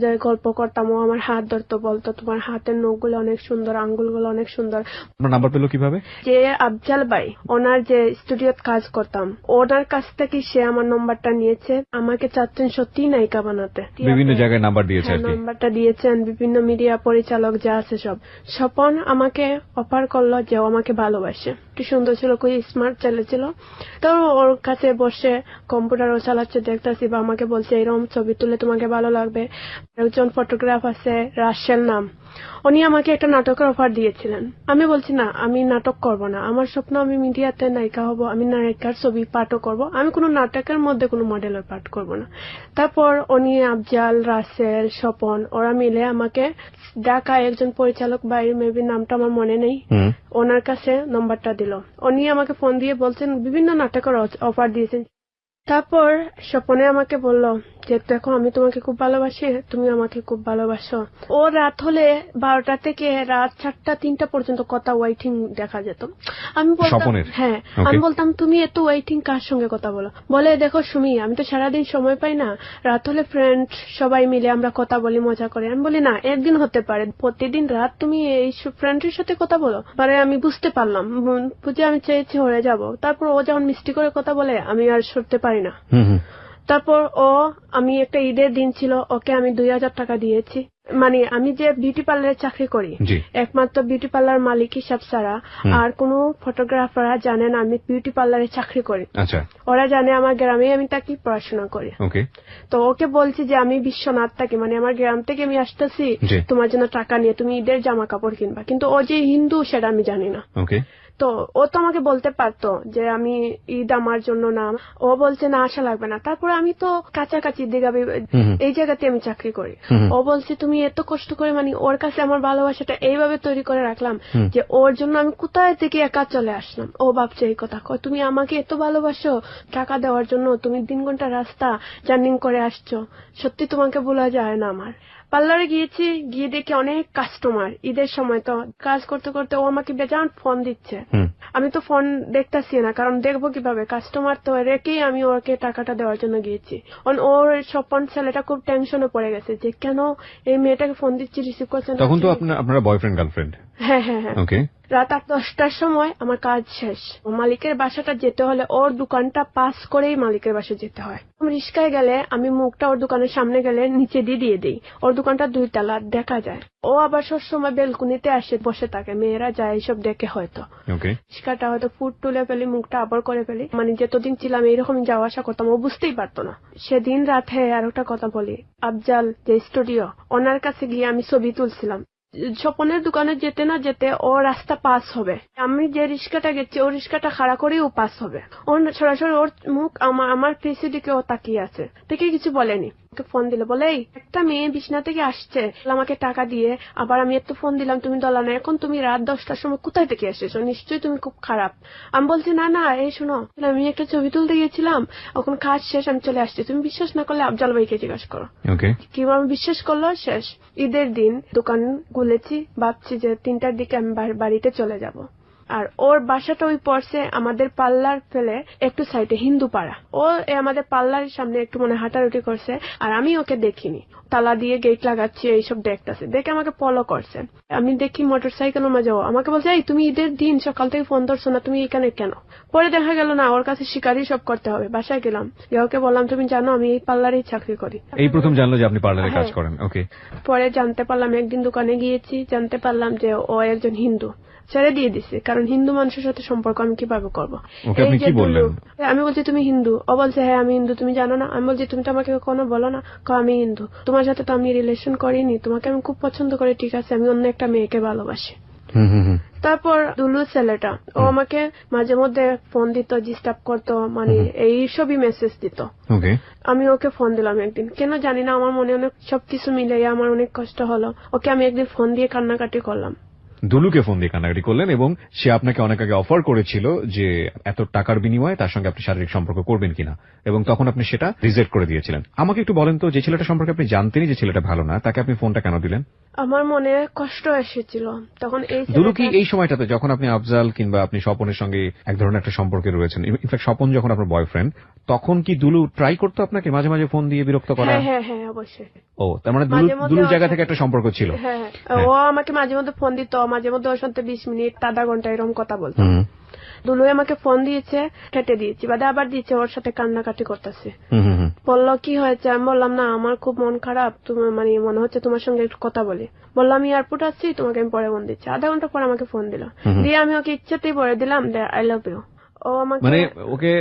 যে গল্প করতাম, ও আমার হাত ধরতো, বলতো তোমার হাতের নখগুলো অনেক সুন্দর, আঙ্গুলগুলো অনেক সুন্দর। আপনার নাম্বার পেলো কিভাবে? যে আফজাল ভাই, ওনার যে স্টুডিওতে কাজ করতাম, ওনার কাছ থেকে সে আমার নম্বরটা নিয়েছে। আমাকে চাচ্ছেন সত্যিই নায়িকা বানাতে। বিভিন্ন জায়গায় নাম্বার দিয়েছে আর কি। নাম্বারটা দিয়েছেন, বিভিন্ন মিডিয়া পরিচালক যা আছে সব। স্বপন আমাকে অফার করলো যে ও আমাকে ভালোবাসে। একটু সুন্দর ছিল, খুবই স্মার্ট ছেলে ছিল। তো ওর কাছে বসে কম্পিউটারও চালাচ্ছে, দেখতেছি, বা আমাকে বলছে এরকম ছবি তুলে তোমাকে ভালো লাগবে। একজন ফটোগ্রাফ আছে, রাশেল নাম, উনি আমাকে একটা নাটকের অফার দিয়েছিলেন। আমি বলছি না, আমি নাটক করব না, আমার স্বপ্ন আমি মিডিয়াতে নায়িকা হব, আমি নায়িকার ছবি পাঠও করব, আমি কোনো নাটকের মধ্যে কোনো মডেলের পাঠ করব না। তারপর উনি, আফজাল, রাসেল, স্বপন, ওরা মিলে আমাকে ঢাকায় একজন পরিচালক বাইরে, মেবি নামটা আমার মনে নেই, ওনার কাছে নম্বরটা দিল। উনি আমাকে ফোন দিয়ে বলছেন বিভিন্ন নাটকের অফার দিয়েছেন। তারপর স্বপনে আমাকে বলল যে দেখো, আমি তোমাকে খুব ভালোবাসি, তুমি আমাকে খুব ভালোবাসো। ও রাত হলে 12টা থেকে রাত 4টা 3টা পর্যন্ত কথা ওয়েটিং দেখা যেত। আমি বলতাম হ্যাঁ, আমি বলতাম তুমি এত ওয়েটিং কার সঙ্গে কথা বলো? বলে দেখো সুমি, আমি তো সারাদিন সময় পাই না, রাত হলে ফ্রেন্ড সবাই মিলে আমরা কথা বলি, মজা করি। আমি বলি না, একদিন হতে পারে, প্রতিদিন রাত তুমি এই ফ্রেন্ডের সাথে কথা বলো? পরে আমি বুঝতে পারলাম, বুঝে আমি চেয়েছি হয়ে যাব। তারপর ও যখন মিষ্টি করে কথা বলে আমি আর সরতে পারি না। তারপর আমি একটা ঈদের দিন ছিল, ওকে আমি 2000 টাকা দিয়েছি। মানে আমি যে বিউটি পার্লারে চাকরি করি, একমাত্র বিউটি পার্লার মালিক হিসাব ছাড়া আর কোনো ফটোগ্রাফাররা জানে না আমি বিউটি পার্লারে চাকরি করি। ওরা জানে আমার গ্রামে আমি থাকি, পড়াশোনা করি। তো ওকে বলছি যে আমি বিশ্বনাথ থাকি, মানে আমার গ্রাম থেকে আমি আসতেছি তোমার জন্য টাকা নিয়ে, তুমি ঈদের জামা কাপড় কিনবা। কিন্তু ও যে হিন্দু সেটা আমি জানি না। তো ও তো আমাকে বলতে পারতো যে আমি ঈদ আমার জন্য না। ও বলছে না, আসা লাগবে না। তারপরে আমি তো কাছাকাছি দিঘাবি এই জায়গাতে আমি চাকরি করি। ও বলছে তুমি এত কষ্ট করে, মানে ওর কাছে আমার ভালোবাসাটা এইভাবে তৈরি করে রাখলাম যে ওর জন্য আমি কোথায় থেকে একা চলে আসলাম। ও ভাবছে এই কথা, তুমি আমাকে এত ভালোবাসো, টাকা দেওয়ার জন্য তুমি 3 ঘন্টা রাস্তা জার্নি করে আসছো, সত্যি তোমাকে ভোলা যায় না। আমার পার্লারে গিয়েছি, গিয়ে দেখি অনেক কাস্টমার। ঈদের সময় তো কাজ করতে করতে ও আমাকে বেজান ফোন দিচ্ছে। আমি তো ফোন দেখতেছি না, কারণ দেখবো কিভাবে, কাস্টমার তো রেখেই আমি ওকে টাকাটা দেওয়ার জন্য গিয়েছি। ওর স্বপন ছেলেটা খুব টেনশনে পড়ে গেছে যে কেন এই মেয়েটাকে ফোন দিচ্ছি, রিসিভ করছে না। তখন তো আপনারা বয়ফ্রেন্ড গার্লফ্রেন্ড? হ্যাঁ হ্যাঁ হ্যাঁ। রাত 8-10টার সময় আমার কাজ শেষ। মালিকের বাসাটা যেতে হলে ওর দোকানটা পাস করেই মালিকের বাসা যেতে হয়। আমি রিস্কায় গেলে আমি মুখটা ওর দোকানের সামনে গেলে নিচে দিয়ে দিই। ওর দোকানটা 2 তলা, দেখা যায়। ও আবার সব সময় বেলকুনিতে আসে বসে থাকে, মেয়েরা যায় এইসব দেখে হয়তো। রিস্কাটা হয়তো ফুট তুলে ফেলি, মুখটা আবার করে ফেলি। মানে যতদিন ছিলাম এইরকম যাওয়া আসা করতাম, ও বুঝতেই পারতো না। সেদিন রাতে আর একটা কথা বলি, আফজাল যে স্টুডিও, ওনার কাছে গিয়ে আমি ছবি তুলছিলাম। স্বপনের দোকানে যেতে না যেতে ও রাস্তা পাস হবে, আমি যে রিস্কাটা গেছি ও রিস্কাটা খাড়া করেই ও পাস হবে। ও সরাসরি ওর মুখ আমার ফেসের দিকে ও তাকিয়ে আছে, দেখে কিছু বলেনি। ওকে ফোন দিলে বলে এই একটা মেয়ে বিছনা থেকে আসছে, আমাকে টাকা দিয়ে আবার আমি এত ফোন দিলাম, তুমি দলা না, এখন তুমি রাত 10টার সময় কোথায় থেকে এসেছো, নিশ্চয়ই তুমি খুব খারাপ। আমি বলছি না না, এই শোনো, আমি একটা ছবি তুলতে গিয়েছিলাম, এখন কাজ শেষ, আমি চলে আসছি। তুমি বিশ্বাস না করলে আফজাল ভাইকে জিজ্ঞাসা করো। কিভাবে বিশ্বাস করলো? শেষ ঈদের দিন দোকান খুলেছি, ভাবছি যে 3টার দিকে আমি বাড়িতে চলে যাব। আর ওর বাসাটা ওই পড়ছে আমাদের পার্লার ফেলে একটু সাইডে, হিন্দু পাড়া। ও আমাদের পার্লারের সামনে একটু মনে হাঁটারুটি করছে, আর আমি ওকে দেখিনি। তালা দিয়ে গেট লাগাচ্ছি, এইসব দেখতেছে, দেখে আমাকে ফলো করছে। আমি দেখি মোটরসাইকেল মাঝে ও আমাকে বলছে এই তুমি ঈদের দিন সকাল থেকে ফোন ধরছো না, তুমি এখানে কেন? পরে দেখা গেল না, ওর কাছে শিকারই সব করতে হবে। বাসায় গেলাম, ওকে বললাম তুমি জানো আমি এই পার্লারেই চাকরি করি। এই প্রথম জানলো যে আপনি পার্লারে কাজ করেন? পরে জানতে পারলাম, একদিন দোকানে গিয়েছি, জানতে পারলাম যে ও একজন হিন্দু। ছেড়ে দিয়ে দিছে, কারণ হিন্দু মানুষের সাথে সম্পর্ক আমি কিভাবে করবো? আমি বলছি তুমি হিন্দু? ও বলছে হ্যাঁ আমি হিন্দু, তুমি জানো না? আমি বলছি তুমি তো আমাকে কখনো বলো না। আমি হিন্দু, তোমার সাথে তো আমি রিলেশন করিনি, তোমাকে আমি খুব পছন্দ করি, ঠিক আছে, আমি অন্য একটা মেয়েকে ভালোবাসি। তারপর দুলু ছেলেটা, ও আমাকে মাঝে মধ্যে ফোন দিত, ডিস্টার্ব করতো, মানে এই সবই মেসেজ দিত। আমি ওকে ফোন দিলাম একদিন, কেন জানি না, আমার মনে অনেক সবকিছু মিলে আমার অনেক কষ্ট হলো। ওকে আমি একদিন ফোন দিয়ে কান্নাকাটি করলাম। দুলুকে ফোন দিয়ে কান্নাকাটি করলেন এবং সে আপনাকে অনেক আগে অফার করেছিল যে এত টাকার বিনিময়ে তার সঙ্গে আপনি শারীরিক সম্পর্ক করবেন কিনা, এবং তখন আপনি সেটা রিজেক্ট করে দিয়েছিলেন। আমাকে একটু বলেন তো, যে ছেলেটা সম্পর্কে আপনি জানতেনই যে ছেলেটা ভালো না, তাকে আপনি ফোনটা কেন দিলেন? আমার মনে কষ্ট এসেছিল তখন। এই দুলু কি এই সময়টাতে যখন আপনি আফজাল কিংবা আপনি স্বপনের সঙ্গে এক ধরনের একটা সম্পর্কে রয়েছেন, ইনফ্যাক্ট স্বপন যখন আপনার বয়ফ্রেন্ড, তখন কি দুলু ট্রাই করতো আপনাকে মাঝে মাঝে ফোন দিয়ে বিরক্ত করা? হ্যাঁ অবশ্যই। ও, তার মানে দুলুর জায়গা থেকে একটা সম্পর্ক ছিল। হ্যাঁ, ও আমাকে মাঝে মধ্যে ফোন দিত, মাঝে মধ্যে ওর সাথে 20 মিনিট আধা ঘন্টা এরকম কথা বলতো। দুলু আমাকে ফোন দিয়েছে, কেটে দিয়েছি, বাদে আবার দিয়েছে, ওর সাথে কান্নাকাটি করতেছে। বললো কি হয়েছে, আমি বললাম না আমার খুব মন খারাপ, তুমি মানে মনে হচ্ছে তোমার সঙ্গে একটু কথা বলি। বললাম আমি এয়ারপোর্ট আছি, তোমাকে আমি পরে ফোন দিচ্ছি। আধা ঘন্টা পর আমাকে ফোন দিল, দিয়ে আমি ওকে ইচ্ছাতেই বলে দিলাম আই লাভ ইউ। ও আমাকে মানে ওকে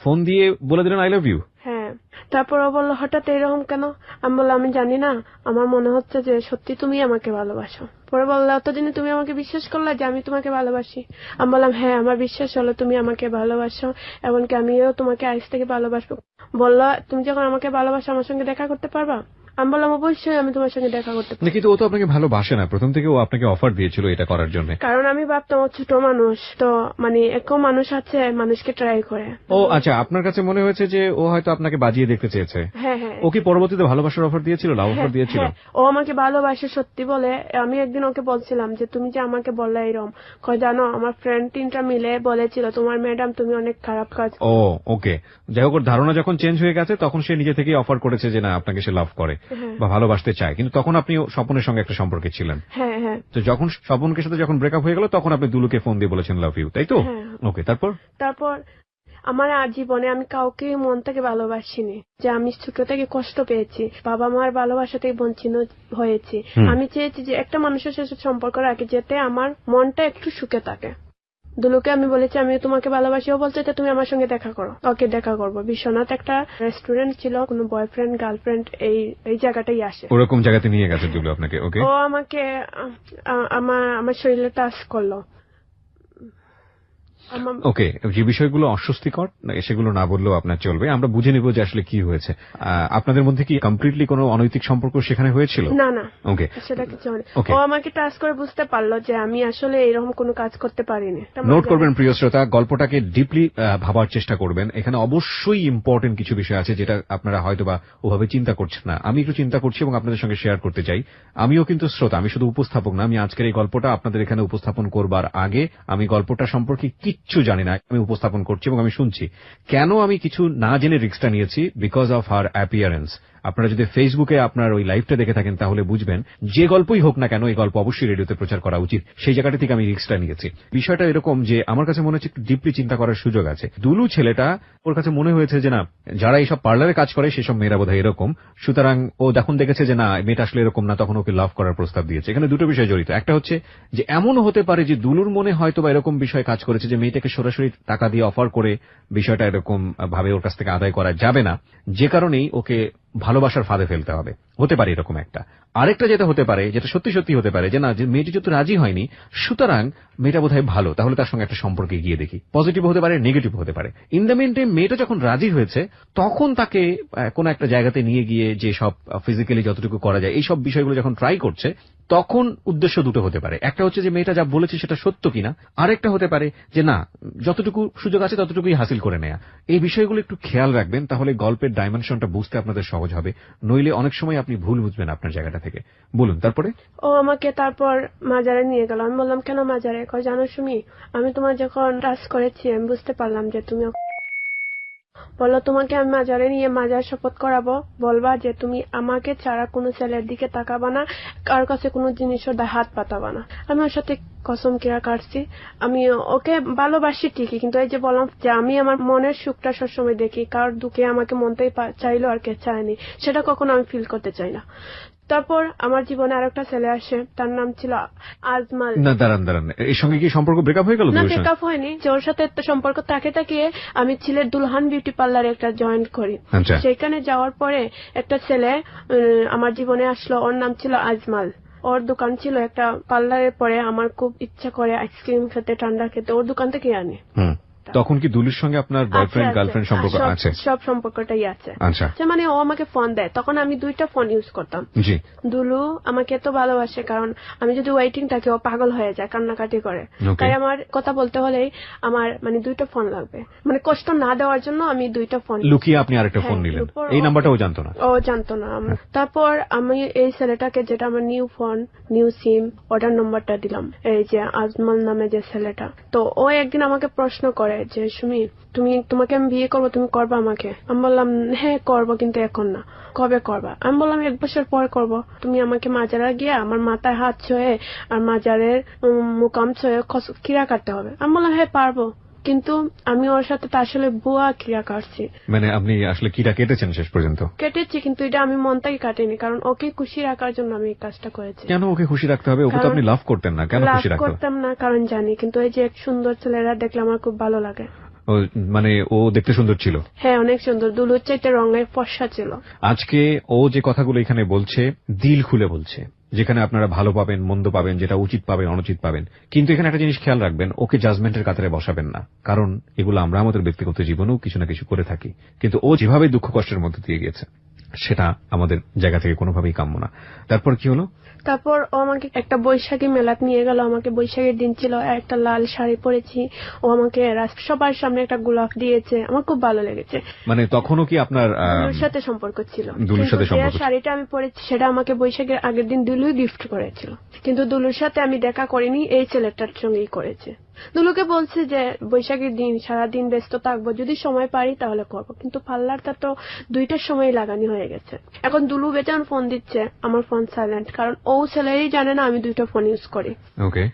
ফোন দিয়ে বলে দিলেন আই লাভ ইউ? হ্যাঁ। তারপর ও বললো হঠাৎ এরকম কেন? আমি বললাম আমি জানি না, আমার মনে হচ্ছে যে সত্যি তুমি আমাকে ভালোবাসো। পরে বললো এতদিনে তুমি আমাকে বিশ্বাস করলা যে আমি তোমাকে ভালোবাসি? আমি বললাম হ্যাঁ, আমার বিশ্বাস হলো তুমি আমাকে ভালোবাসো, এমনকি আমিও তোমাকে আজ থেকে ভালোবাসবো। বললো তুমি যখন আমাকে ভালোবাসো আমার সঙ্গে দেখা করতে পারবা? আমি বললাম অবশ্যই আমি তোমার সঙ্গে দেখা করতে পারবো। কিন্তু ও তো আপনাকে ভালোবাসে না, প্রথম থেকে ও আপনাকে অফার দিয়েছিল এটা করার জন্য। কারণ আমি ভাবতাম ও ছোট মানুষ তো, মানে একও মানুষ আছে মানুষকে ট্রাই করে। ও আচ্ছা, আপনার কাছে মনে হয়েছে যে ও হয়তো আপনাকে বাজিয়ে দেখতে চেয়েছে। হ্যাঁ। ও কি পরবর্তীতে ভালোবাসার অফার দিয়েছিল, লাভ অফার দিয়েছিল? ও আমাকে ভালোবাসে সত্যি বলে। আমি একদিন ওকে বলছিলাম যে তুমি যে আমাকে বললে এরকম, জানো আমার ফ্রেন্ড 3টা মিলে বলেছিল তোমার ম্যাডাম তুমি অনেক খারাপ কাজ। ও ওকে, যাই হোক, ওর ধারণা যখন চেঞ্জ হয়ে গেছে তখন সে নিজে থেকেই অফার করেছে যে না আপনাকে সে লাভ করে বা ভালোবাসতে চায়, কিন্তু তখন আপনি স্বপনের সঙ্গে একটা সম্পর্কে ছিলেন। হ্যাঁ। তো যখন স্বপনের সাথে যখন ব্রেকআপ হয়ে গেল তখন আপনি দুলুকে ফোন দিয়ে বলেছেন লাভ ইউ, তাই তো? ওকে, তারপর আমার জীবনে আমি কাউকে মন থেকে ভালোবাসিনি, যে আমি ছোট থেকে কষ্ট পেয়েছি, বাবা মার ভালোবাসা থেকে বঞ্চিত হয়েছি। আমি চেয়েছি যে একটা মানুষের সাথে সম্পর্ক রাখি যেতে আমার মনটা একটু সুখে থাকে। দুলুকে আমি বলেছি আমি তোমাকে ভালোবাসি, ও বলছে তুমি আমার সঙ্গে দেখা করো। ওকে দেখা করবো। বিশ্বনাথ একটা রেস্টুরেন্ট ছিল, কোনো বয়ফ্রেন্ড গার্লফ্রেন্ড এই জায়গাটাই আসে, ওরকম জায়গাতে নিয়ে গেছে দুলু আপনাকে। ওকে, ও আমাকে আমার শরীরে টাচ করলো। ওকে, যে বিষয়গুলো অস্বস্তিকর সেগুলো না বললেও আপনার চলবে, আমরা বুঝে নেব যে আসলে কি হয়েছে। আপনাদের মধ্যে কি কমপ্লিটলি কোনো অনৈতিক সম্পর্ক সেখানে হয়েছিল? না। ওকে, সেটা কিছু হয়নি। ও আমাকে টাচ করে বুঝতে পারলো যে আমি আসলে এরকম কোনো কাজ করতে পারিনি। নোট করবেন প্রিয় শ্রোতা, গল্পটাকে ডিপলি ভাবার চেষ্টা করবেন। এখানে অবশ্যই ইম্পর্টেন্ট কিছু বিষয় আছে যেটা আপনারা হয়তোবা ওভাবে চিন্তা করছেন না। আমি একটু চিন্তা করছি এবং আপনাদের সঙ্গে শেয়ার করতে চাই। আমিও কিন্তু শ্রোতা, আমি শুধু উপস্থাপক না। আমি আজকের এই গল্পটা আপনাদের এখানে উপস্থাপন করবার আগে আমি গল্পটা সম্পর্কে কিচ্ছু জানি না, আমি উপস্থাপন করছি এবং আমি শুনছি। কেন আমি কিছু না জেনে রিস্কটা নিয়েছি? Because of her appearance. আপনারা যদি ফেসবুকে আপনার ওই লাইভটা দেখে থাকেন তাহলে বুঝবেন যে গল্পই হোক না কেন এই গল্প অবশ্যই রেডিওতে প্রচার করা উচিত, সেই জায়গাটা থেকে আমি রিস্কটা নিয়েছি। বিষয়টা এরকম যে আমার কাছে মনে হচ্ছে একটু ডিপলি চিন্তা করার সুযোগ আছে। দুলু ছেলেটা, ওর কাছে মনে হয়েছে যে না, যারা এইসব পার্লারে কাজ করে সেসব মেয়েরা বোধহয় এরকম, সুতরাং ও যখন দেখেছে যে না মেয়েটা আসলে এরকম না, তখন ওকে লাভ করার প্রস্তাব দিয়েছে। এখানে দুটো বিষয় জড়িত। একটা হচ্ছে যে এমনও হতে পারে যে দুলুর মনে হয়তো বা এরকম বিষয় কাজ করেছে যে মেয়েটাকে সরাসরি টাকা দিয়ে অফার করে বিষয়টা এরকম ভাবে ওর কাছ থেকে আদায় করা যাবে না, যে কারণেই ওকে ভালোবাসার ফাঁদে ফেলতে হবে। হতে পারে এরকম একটা। আরেকটা যেটা হতে পারে, যেটা সত্যি সত্যি হতে পারে, যে না, যে মেয়েটি যেহেতু রাজি হয়নি সুতরাং মেয়েটা বোধহয় ভালো, তাহলে তার সঙ্গে একটা সম্পর্কে গিয়ে দেখি। পজিটিভ হতে পারে, নেগেটিভ হতে পারে। ইন দ্য মেন টাইম মেয়েটা যখন রাজি হয়েছে তখন তাকে কোন একটা জায়গাতে নিয়ে গিয়ে যে সব ফিজিক্যালি যতটুকু করা যায় এই সব বিষয়গুলো যখন ট্রাই করছে, তখন উদ্দেশ্য দুটো হতে পারে। একটা হচ্ছে যে মেয়েটা যা বলেছে সেটা সত্য কিনা, আরেকটা হতে পারে যে না, যতটুকু সুযোগ আছে ততটুকুই হাসিল করে নেয়া। এই বিষয়গুলো একটু খেয়াল রাখবেন, তাহলে গল্পের ডাইমেনশনটা বুঝতে আপনাদের সহজ হবে। নইলে অনেক সময় আপনি ভুল বুঝবেন আপনার জায়গাটা থেকে। বলুন তারপরে। ও আমাকে তারপর মাজারে নিয়ে গেল। আমি বললাম কেন মাজারে? জানো সুমি, আমি তোমার যখন টাচ করেছি আমি বুঝতে পারলাম যে তুমি, বলো তোমাকে আমি মাজারে নিয়ে মাজার শপথ করাবো, বলবা যে তুমি আমাকে ছাড়া কোনো ছেলের দিকে তাকাবা না, কার কাছে কোনো জিনিসের হাত পাতাবা না। আমি ওর সাথে কসম কিরা কাটছি। আমি ওকে ভালোবাসি ঠিকই, কিন্তু এই যে বললাম যে আমি আমার মনের সুখটা সবসময় দেখি, কার দুঃখে আমাকে মনতেই চাইলো আর কে চায়নি সেটা কখনো আমি ফিল করতে চাই না। তারপর আমার জীবনে আরেকটা ছেলে আসে, তার নাম ছিল আজমাল। না দাঁড়ান, এর সঙ্গে কি সম্পর্ক ব্রেকআপ হয়ে গেল? না, ব্রেকআপ হয়নি। যে ওর সাথে একটা সম্পর্ক তাকিয়ে আমি ছিলের দুলহান বিউটি পার্লারে একটা জয়েন করি। সেখানে যাওয়ার পরে একটা ছেলে আমার জীবনে আসলো, ওর নাম ছিল আজমাল। ওর দোকান ছিল একটা পার্লারের। পরে আমার খুব ইচ্ছা করে আইসক্রিম খেতে, ঠান্ডা খেতে, ওর দোকান থেকে আনে। একটা। তখন কি দুলুর সঙ্গে আপনার বয়ফ্রেন্ড আছে, গার্লফ্রেন্ড সম্পর্ক আছে? সব সম্পর্কটাই আছে। আচ্ছা, যে মানে ও আমাকে ফোন দেয়, তখন আমি 2টা ফোন ইউজ করতাম। জি। দুলু আমাকে এত ভালোবাসে, কারণ আমি যদি ওয়েটিং থাকি ও পাগল হয়ে যায়, কান্নাকাটি করে। Okay. তাই আমার কথা বলতে হলেই আমার মানে 2টা ফোন লাগবে, মানে কষ্ট না দেওয়ার জন্য আমি 2টা ফোন। লুকিয়ে আপনি আরেকটা ফোন হ্যাঁ, নিলেন, লুপোর এই ও- নাম্বারটাও জানতো না? ও জানতো না। তারপর আমি এই ছেলেটাকে, যেটা আমার নিউ ফোন নিউ সিম, ওটার নম্বরটা দিলাম, এই যে আজমল নামে যে ছেলেটা। তো ও একদিন আমাকে প্রশ্ন করে যে সুমি, তোমাকে আমি বিয়ে করবো, তুমি করবা আমাকে? আমি বললাম হ্যাঁ করবো, কিন্তু এখন না। কবে করবা? আমি বললাম 1 বছর পর করবো। তুমি আমাকে মাজারা গিয়া আমার মাথায় হাত ছুঁয়ে আর মাজারের মুকাম ছুঁয়ে কিরা কাটতে হবে। আমি বললাম হ্যাঁ পারবো, কিন্তু আমি ওর সাথে তো আসলে বুয়া কিরা কাটছি। মানে আপনি আসলে কিটা কেটেছেন শেষ পর্যন্ত? কেটেছি, কিন্তু এটা আমি মন থেকে কাটিনি, কারণ ওকে খুশি রাখার জন্য আমি এই কাজটা করেছি। কেন ওকে খুশি রাখতে হবে? ওকে তো আপনি লাভ করতেন না, কেন লাভ খুশি রাখতে হবে? করতাম না কারণ জানি, কিন্তু এই যে এক সুন্দর ছেলেরা দেখলে আমার খুব ভালো লাগে। মানে ও দেখতে সুন্দর ছিল? হ্যাঁ অনেক সুন্দর, দুলুর চাইতে রঙে ফর্সা ছিল। আজকে ও যে কথাগুলো এখানে বলছে, দিল খুলে বলছে, যেখানে আপনারা ভালো পাবেন, মন্দ পাবেন, যেটা উচিত পাবেন, অনুচিত পাবেন। কিন্তু এখানে একটা জিনিস খেয়াল রাখবেন, ওকে জাজমেন্টের কাতারে বসাবেন না, কারণ এগুলো আমরা আমাদের ব্যক্তিগত জীবনেও কিছু না কিছু করে থাকি। কিন্তু ও যেভাবে দুঃখ কষ্টের মধ্যে দিয়ে গিয়েছে, সেটা আমাদের জায়গা থেকে কোনোভাবেই কাম্য না। তারপর কি হলো? তারপর ও আমাকে একটা বৈশাখী মেলাত নিয়ে গেল। আমাকে বৈশাখীর দিন ছিল, একটা লাল শাড়ি পরেছি, ও আমাকে সবার সামনে একটা গোলাপ দিয়েছে, আমার খুব ভালো লেগেছে। মানে তখনও কি আপনার দুলুর সাথে সম্পর্ক ছিল? দুলুর সাথে কিন্তু সম্পর্ক যে শাড়িটা আমি পরেছি সেটা আমাকে বৈশাখের আগের দিন দুলুই গিফট করেছিল, কিন্তু দুলুর সাথে আমি দেখা করিনি, এই ছেলেটার সঙ্গেই করেছে। দুলুকে বলছে যে বৈশাখীর দিন সারাদিন ব্যস্ত থাকবো, যদি সময় পারি তাহলে করবো, কিন্তু পার্লারটা তো 2টার সময় লাগানি হয়ে গেছে। এখন দুলু বেচান ফোন দিচ্ছে, আমার ফোন সাইলেন্ট, কারণ ও ছেলেই জানে না আমি 2টা ফোন ইউজ করি। ওকে।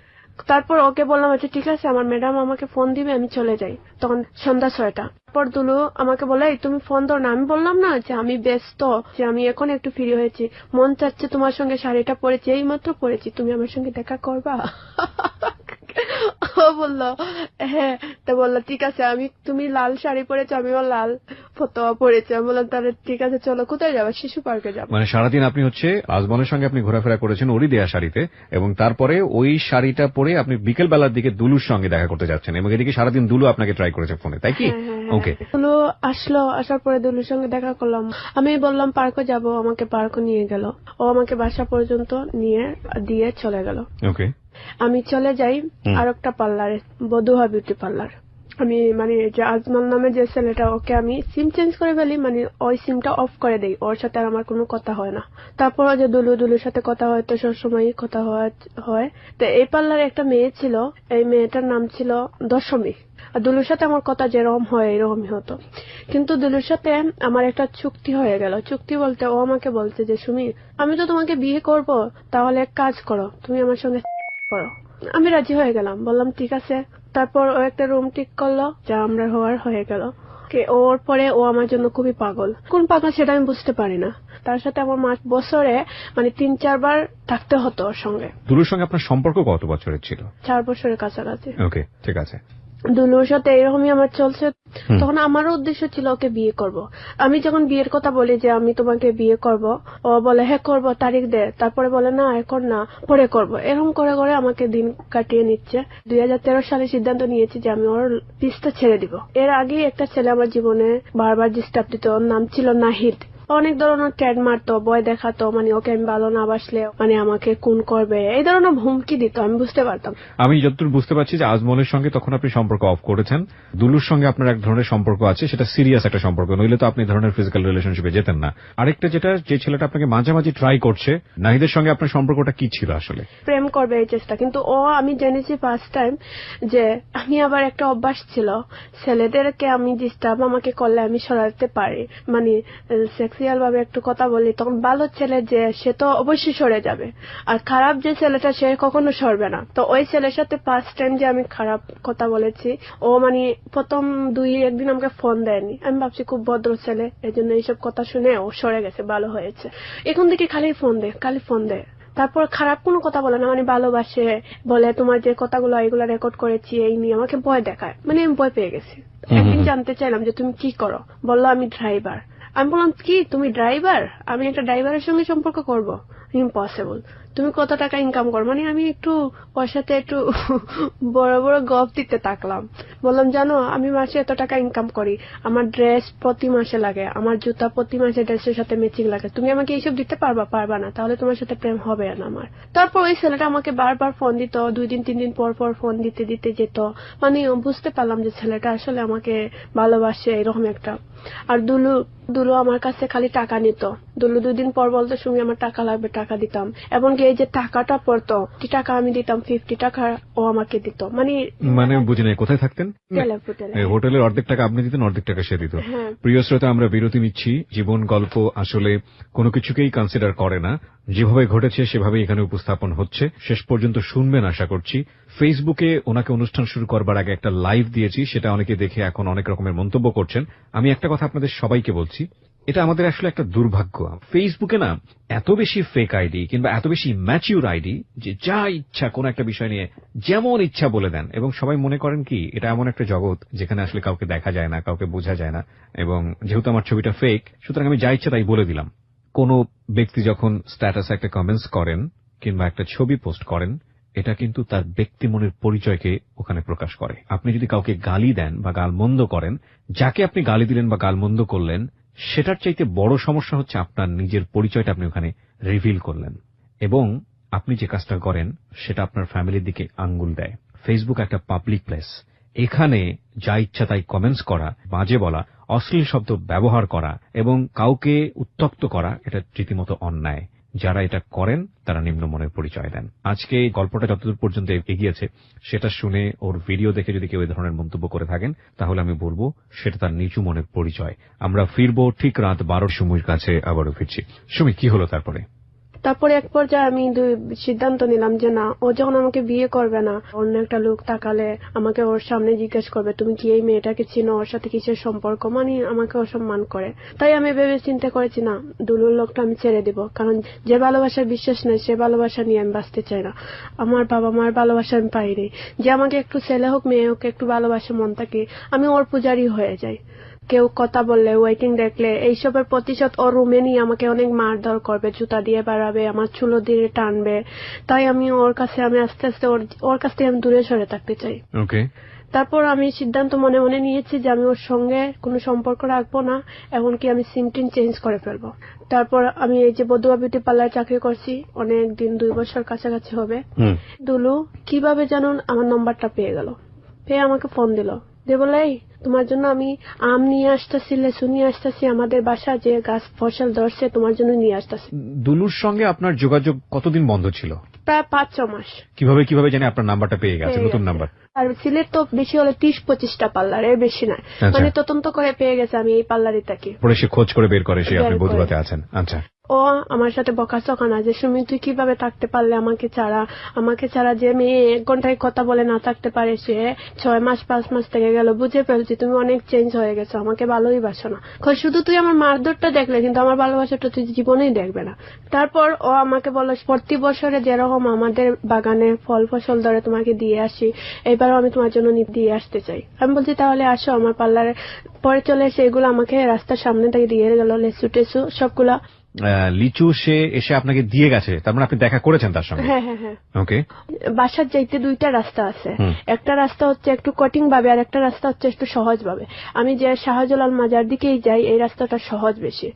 তারপর ওকে বললাম আচ্ছা ঠিক আছে, আমার ম্যাডাম আমাকে ফোন দিবে, আমি চলে যাই। তখন সন্ধ্যা 6টা। তারপর দুলু আমাকে বলে এই তুমি ফোন দাও না। আমি বললাম না যে আমি ব্যস্ত, যে আমি এখন একটু ফ্রি হয়েছি, মন চাচ্ছে তোমার সঙ্গে শাড়িটা পরেছি, এই মাত্র পরেছি, তুমি আমার সঙ্গে দেখা করবা? ও বললো হ্যাঁ। তো বললো ঠিক আছে, তুমি লাল শাড়ি পরেছো, আমিও লাল ফতোয়া পরেছি। আমি বললাম তাহলে ঠিক আছে চলো, কোথায় যাবো? শিশু পার্কে যাবো। মানে সারাদিন আপনি হচ্ছে আজমলের সঙ্গে আপনি ঘোরাফেরা করেছেন ওরই দেয়া শাড়িতে, এবং তারপরে ওই শাড়িটা পরে আপনি বিকেল বেলার দিকে দুলুর সঙ্গে দেখা করতে যাচ্ছেন, এবং এদিকে সারাদিন দুলু আপনাকে ট্রাই করেছে ফোনে, তাই কি? ওকে। দুলু আসলো, আসার পরে দুলুর সঙ্গে দেখা করলাম। আমি বললাম পার্কে যাব, আমাকে পার্কে নিয়ে গেল। ও আমাকে বাসা পর্যন্ত দিয়ে চলে গেল। ওকে। আমি চলে যাই আরেকটা পার্লারে, বধুয়া বিউটি পার্লার। আমি মানে যে আজমল নামে যে ছেলেটা, ওকে আমি সিম চেঞ্জ করে ফেলি, মানে ওই সিমটা অফ করে দেই, ওর সাথে আর আমার কোনো কথা হয় না। তারপর যে দুলুর সাথে কথা হয়, তো সবসময় কথা হয়। তো এই পার্লারে একটা মেয়ে ছিল, এই মেয়েটার নাম ছিল দশমী। আর দুলুর সাথে আমার কথা যেরকম হয় এরকমই হতো, কিন্তু দুলুর সাথে আমার একটা চুক্তি হয়ে গেল। চুক্তি বলতে ও আমাকে বলছে যে সুমি, আমি তো তোমাকে বিয়ে করব, তাহলে এক কাজ করো, তুমি আমার সঙ্গে করো। আমি রাজি হয়ে গেলাম, বললাম ঠিক আছে। তারপর ও একটা রুম ঠিক করলো, যা আমরা হয়ে গেল। ওর পরে ও আমার জন্য খুবই পাগল। কোন পাগল সেটা আমি বুঝতে পারি না। তার সাথে আমার বছরে মানে 3-4 বার থাকতে হতো ওর সঙ্গে। দুলুর সঙ্গে আপনার সম্পর্ক কত বছরের ছিল? 4 বছরের কাছাকাছি। ওকে, ঠিক আছে। দুলুর সাথে এরকমই আমার চলছে। তখন আমারও উদ্দেশ্য ছিল ওকে বিয়ে করব। আমি যখন বিয়ের কথা বলি যে আমি তোমাকে বিয়ে করব, ও বলে হ্যাঁ করব, তারিখ দে। তারপরে বলে না এখন না, পরে করব। এরকম করে করে আমাকে দিন কাটিয়ে নিচ্ছে। 2013 সালে সিদ্ধান্ত নিয়েছি যে আমি ওর পিছটা ছেড়ে দিব। এর আগে একটা ছেলে আমার জীবনে বারবার ডিস্টার্ব দিত, ওর নাম ছিল নাহিদ। অনেক ধরনের ট্যাগ মারতো, ভয় দেখাতো, মানে ওকে আমি ভালো না বাসলে মানে আমাকে খুন করবে, এই ধরনের হুমকি দিত। আমি বুঝতে পারতাম। আমি যতদূর বুঝতে পারছি যে আজমলের সঙ্গে তখন আপনি সম্পর্ক অফ করেছেন, দুলুর সঙ্গে আপনার এক ধরনের সম্পর্ক আছে, সেটা সিরিয়াস একটা সম্পর্ক, নইলে তো আপনি ধরনের ফিজিক্যাল রিলেশনশিপে যেতেন না। আরেকটা যে ছেলেটা আপনাকে মাঝামাঝি ট্রাই করছে, নাহিদের সঙ্গে আপনার সম্পর্কটা কি ছিল আসলে? প্রেম করবে এই চেষ্টা, কিন্তু ও আমি জেনেছি ফার্স্ট টাইম যে আমি আবার একটা অভ্যাস ছিল, ছেলেদেরকে আমি ডিস্টার্ব আমাকে করলে আমি সরাতে পারি, মানে সেক্সুয়াল ভাবে একটু কথা বলি, তখন ভালো ছেলে যে সে তো অবশ্যই সরে যাবে, আর খারাপ যে ছেলেটা সে কখনো সরবে না। তো ওই ছেলের সাথে ফার্স্ট টাইম যে আমি খারাপ কথা বলেছি, ও মানে প্রথম 2-1 দিন আমাকে ফোন দেয়নি। আমি ভাবছি খুব ভদ্র ছেলে, এই জন্য এইসব কথা শুনে ও সরে গেছে, ভালো হয়েছে। এখন থেকে খালি ফোন দে। তারপর খারাপ কোনো কথা বলে না, মানে ভালোবাসে, বলে তোমার যে কথাগুলো এগুলো রেকর্ড করেছি এই নিয়ে আমাকে ভয় দেখায়, মানে আমি ভয় পেয়ে গেছি। একদিন জানতে চাইলাম যে তুমি কি করো, বললো আমি ড্রাইভার। আমি বললাম কি তুমি ড্রাইভার? আমি একটা ড্রাইভারের সঙ্গে সম্পর্ক করব? ইম্পসিবল। তুমি কত টাকা ইনকাম করো? মানে আমি একটু ওর সাথে একটু বড় বড় গপ দিতে থাকলাম। বললাম জানো আমি মাসে এত টাকা ইনকাম করি, আমার ড্রেস প্রতি মাসে লাগে, আমার জুতা প্রতি মাসে ড্রেসের সাথে ম্যাচিং লাগে, তুমি আমাকে এইসব দিতে পারবা না, তাহলে তোমার সাথে প্রেম হবে না আমার। তারপর ওই ছেলেটা আমাকে বারবার ফোন দিত, 2 দিন 3 দিন পর পর ফোন দিতে দিতে যেত। মানে বুঝতে পারলাম যে ছেলেটা আসলে আমাকে ভালোবাসে এরকম একটা। আর দুলু আমার কাছে খালি টাকা নিত। দুলু 2 দিন পর বলতো সুমি আমার টাকা লাগবে, টাকা দিতাম। এবং এই যে টাকাটা পড়তো, টাকা আমি দিতাম, 50 টাকা ও আমাকে দিত। মানে বুঝি নাই, কোথায় থাকতেন? হোটেলের অর্ধেক টাকা আপনি দিতেন, অর্ধেক টাকা সে দিত। প্রিয় শ্রোতা, আমরা বিরতি নিচ্ছি। জীবন গল্প আসলে কোনো কিছুকেই কনসিডার করে না, যেভাবে ঘটেছে সেভাবেই এখানে উপস্থাপন হচ্ছে। শেষ পর্যন্ত শুনবেন আশা করছি। ফেসবুকে ওনাকে অনুষ্ঠান শুরু করবার আগে একটা লাইভ দিয়েছি, সেটা অনেকে দেখে এখন অনেক রকমের মন্তব্য করছেন। আমি একটা কথা আপনাদের সবাইকে বলছি, এটা আমাদের আসলে একটা দুর্ভাগ্য। ফেসবুকে না এত বেশি ফেক আইডি কিংবা এত বেশি ম্যাচিউর আইডি যে যা ইচ্ছা কোন একটা বিষয় নিয়ে যেমন ইচ্ছা বলে দেন, এবং সবাই মনে করেন কি এটা এমন একটা জগৎ যেখানে আসলে কাউকে দেখা যায় না, কাউকে বোঝা যায় না। এবং যেহেতু আমার ছবিটা ফেক, সুতরাং আমি যা ইচ্ছা তাই বলে দিলাম। কোন ব্যক্তি যখন স্ট্যাটাসে একটা কমেন্টস করেন কিংবা একটা ছবি পোস্ট করেন, এটা কিন্তু তার ব্যক্তি মনের পরিচয়কে ওখানে প্রকাশ করে। আপনি যদি কাউকে গালি দেন বা গালমন্দ করেন, যাকে আপনি গালি দিলেন বা গালমন্দ করলেন, সেটার চাইতে বড় সমস্যা হচ্ছে আপনার নিজের পরিচয়টা আপনি ওখানে রিভিল করলেন। এবং আপনি যে কাজটা করেন সেটা আপনার ফ্যামিলির দিকে আঙ্গুল দেয়। ফেসবুক একটা পাবলিক প্লেস, এখানে যা ইচ্ছা তাই কমেন্টস করা, বাজে বলা, অশ্লীল শব্দ ব্যবহার করা এবং কাউকে উত্ত্যক্ত করা, এটা রীতিমতো অন্যায়। যারা এটা করেন তারা নিম্ন মনের পরিচয় দেন। আজকে এই গল্পটা যতদূর পর্যন্ত এগিয়েছে সেটা শুনে ওর ভিডিও দেখে যদি কেউ এই ধরনের মন্তব্য করে থাকেন, তাহলে আমি বলবো সেটা তার নিচু মনের পরিচয়। আমরা ফিরবো ঠিক রাত 12 সুমির কাছে, আবারও ফিরছি। সুমি, কি হলো তারপরে? তারপরে এক পর্যায়ে আমি সিদ্ধান্ত নিলাম যে না, ও যখন আমাকে বিয়ে করবে না, অন্য একটা লোক তাকালে আমাকে ওর সামনে জিজ্ঞেস করবে তুমি কি এই মেয়েটাকে চিনো, ওর সাথে কিসের সম্পর্ক, মানে আমাকে অসম্মান করে। তাই আমি ভেবে চিন্তা করেছি না, দুলুর লোকটা আমি ছেড়ে দিব, কারণ যে ভালোবাসার বিশ্বাস নেই সে ভালোবাসা নিয়ে আমি বাঁচতে চাই না। আমার বাবা মার ভালোবাসা আমি পাইনি, যে আমাকে একটু ছেলে হোক মেয়ে হোক একটু ভালোবাসে মন থাকে, আমি ওর পূজারি হয়ে যাই। কেউ কথা বললে, ওয়েটিং দেখলে, এইসবের প্রতিশোধ ওর রুমে নিয়ে আমাকে অনেক মারধর করবে, জুতা দিয়ে বাড়াবে, আমার চুলো দিয়ে টানবে। তাই আমি আস্তে আস্তে ওর কাছ থেকে আমি দূরে সরে থাকতে চাই। তারপর আমি সিদ্ধান্ত মনে মনে নিয়েছি যে আমি ওর সঙ্গে কোনো সম্পর্ক রাখবো না, এমনকি আমি সিমটিন চেঞ্জ করে ফেলবো। তারপর আমি এই যে বদুয়া বিউটি পার্লার চাকরি করছি অনেক দিন, 2 বছর কাছাকাছি হবে। দুলু কিভাবে জানুন আমার নম্বরটা পেয়ে গেল, পেয়ে আমাকে ফোন দিল, দিয়ে বলে এই তোমার জন্য আমি আম নিয়ে আসতেছি, লেসু নিয়ে আসতেছি, আমাদের বাসা যে গাছ ফসল ধরছে তোমার জন্য নিয়ে আসতেছি। দুলুর সঙ্গে আপনার যোগাযোগ কতদিন বন্ধ ছিল? প্রায় 5-6 মাস। কিভাবে জানি আপনার নাম্বারটা পেয়ে গেছে, নতুন নাম্বার? আর সিলেট তো বেশি হলে 30-25টা পার্লার, এর বেশি নয়। মানে তদন্ত করে পেয়ে গেছে আমি এই পার্লারই থাকি। পরে সে খোঁজ করে বের করে সে আপনি বধুয়াতে আছেন। আচ্ছা। ও আমার সাথে বকাচকা না যে সুমি তুই কিভাবে থাকতে পারলে আমাকে ছাড়া, যে মেয়ে 1 ঘন্টায় কথা বলে না থাকতে পারে সে 6 মাস 5 মাস থেকে গেল, বুঝে ফেলছি তুমি অনেক চেঞ্জ হয়ে গেছো, আমাকে ভালোই বাসো না, শুধু তুই আমার মারধরটা দেখলে কিন্তু আমার ভালোবাসাটা তুই জীবনেই দেখবে না। তারপর ও আমাকে বলল প্রতি বছরে যেরকম আমাদের বাগানে ফল ফসল ধরে তোমাকে দিয়ে আসি, এবারও আমি তোমার জন্য দিয়ে আসতে চাই। আমি বলছি তাহলে আসো আমার পার্লারে। পরে চলে এসে এগুলো আমাকে রাস্তার সামনে থেকে দিয়ে গেল, লেসু টেসু সবগুলা। লিচু সে এসে আপনাকে দিয়ে গেছে, তার মানে আপনি দেখা করেছেন তার সঙ্গে? হ্যাঁ। ওকে। বাসার যাইতে 2টা রাস্তা আছে, একটা রাস্তা হচ্ছে একটু কঠিন ভাবে আর একটা রাস্তা হচ্ছে একটু সহজ ভাবে। আমি যে শাহজালাল মাজার দিকেই যাই, এই রাস্তাটা সহজ বেশি।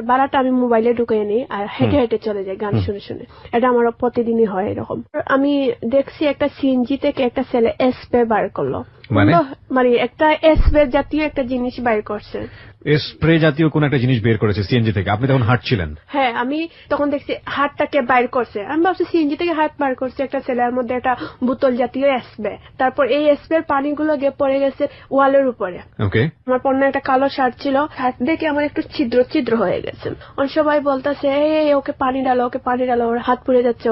ভাড়াটা আমি মোবাইলে ঢুকিয়ে নিই আর হেঁটে হেঁটে চলে যাই গান শুনে শুনে। এটা আমার প্রতিদিনই হয় এরকম। আমি দেখছি একটা সিএনজি থেকে একটা ছেলে এসপে বার করলো, মানে একটা এসপে জাতীয় একটা জিনিস বাইর করছে, স্প্রে জাতীয় কোন একটা জিনিস বের করেছে সিএনজি থেকে। আপনি তখন হাঁটছিলেন? হ্যাঁ, আমি তখন দেখছি হাতটাকে বাইর করছে। আমি ভাবছি সিএনজি থেকে হাত বার করছে একটা ছেলের মধ্যে একটা বোতল জাতীয় স্প্রে। তারপর এই স্প্রের পানিগুলো গিয়ে পড়ে গেছে ওয়ালের উপরে। আমার পরনে একটা কালো শার্ট ছিল, হাত দেখে আমার একটু ছিদ্র হয়ে গেছে। সবাই বলতেছে ওকে পানি ডালো, ওর হাত পুড়ে যাচ্ছে,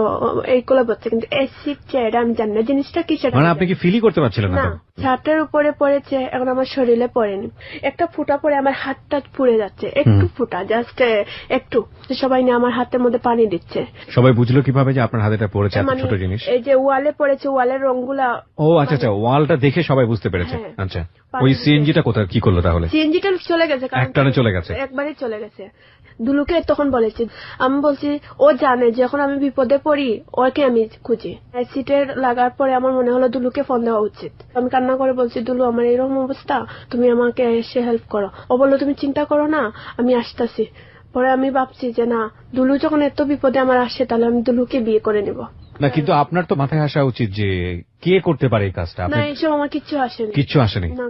এইগুলো বলছে। কিন্তু এসিড চেয়ে আমি জানি না জিনিসটা কি, সেটা মানে আপনি কি ফিলই করতে পারছিলেন না? শার্টের উপরে পড়েছে, এখন আমার শরীরে পড়েনি। একটা ফুটা পরে আমার হাতটা পুড়ে যাচ্ছে, একটু ফুটা, জাস্ট একটু। সবাই নিয়ে আমার হাতের মধ্যে পানি দিচ্ছে। সবাই বুঝলো কিভাবে যে আপনার হাতে পড়েছে এত ছোট জিনিস? এই যে ওয়ালে পড়েছে, ওয়ালের রংগুলা। ও আচ্ছা, ওয়ালটা দেখে সবাই বুঝতে পেরেছে। আচ্ছা, ওই সিএনজিটা কোথায় কি করলো তাহলে? সিএনজিটা চলে গেছে, একটানে চলে গেছে, একবারই চলে গেছে। দুলুকে তখন বলেছি, আমি বলছি ও জানে যখন আমি বিপদে পড়ি ওকে আমি খুঁজি। অ্যাসিডের লাগার পরে আমার মনে হলো দুলুকে ফোন দেওয়া উচিত। আমি কান্না কান্না করে বলছি, দুলু আমার এরকম অবস্থা, তুমি আমাকে এসে হেল্প করো। ও বললো তুমি চিন্তা করো না, আমি আসতেছি। পরে আমি ভাবছি যে না, দুলু যখন এত বিপদে আমার আসে, তাহলে আমি দুলুকে বিয়ে করে নিব। না, কিন্তু আপনার তো মাথায় আসা উচিত যে কে করতে পারে এই কাজটা। না, আপনি এইসব আমার কিচ্ছু আসেনি। কিচ্ছু আসেনি। না,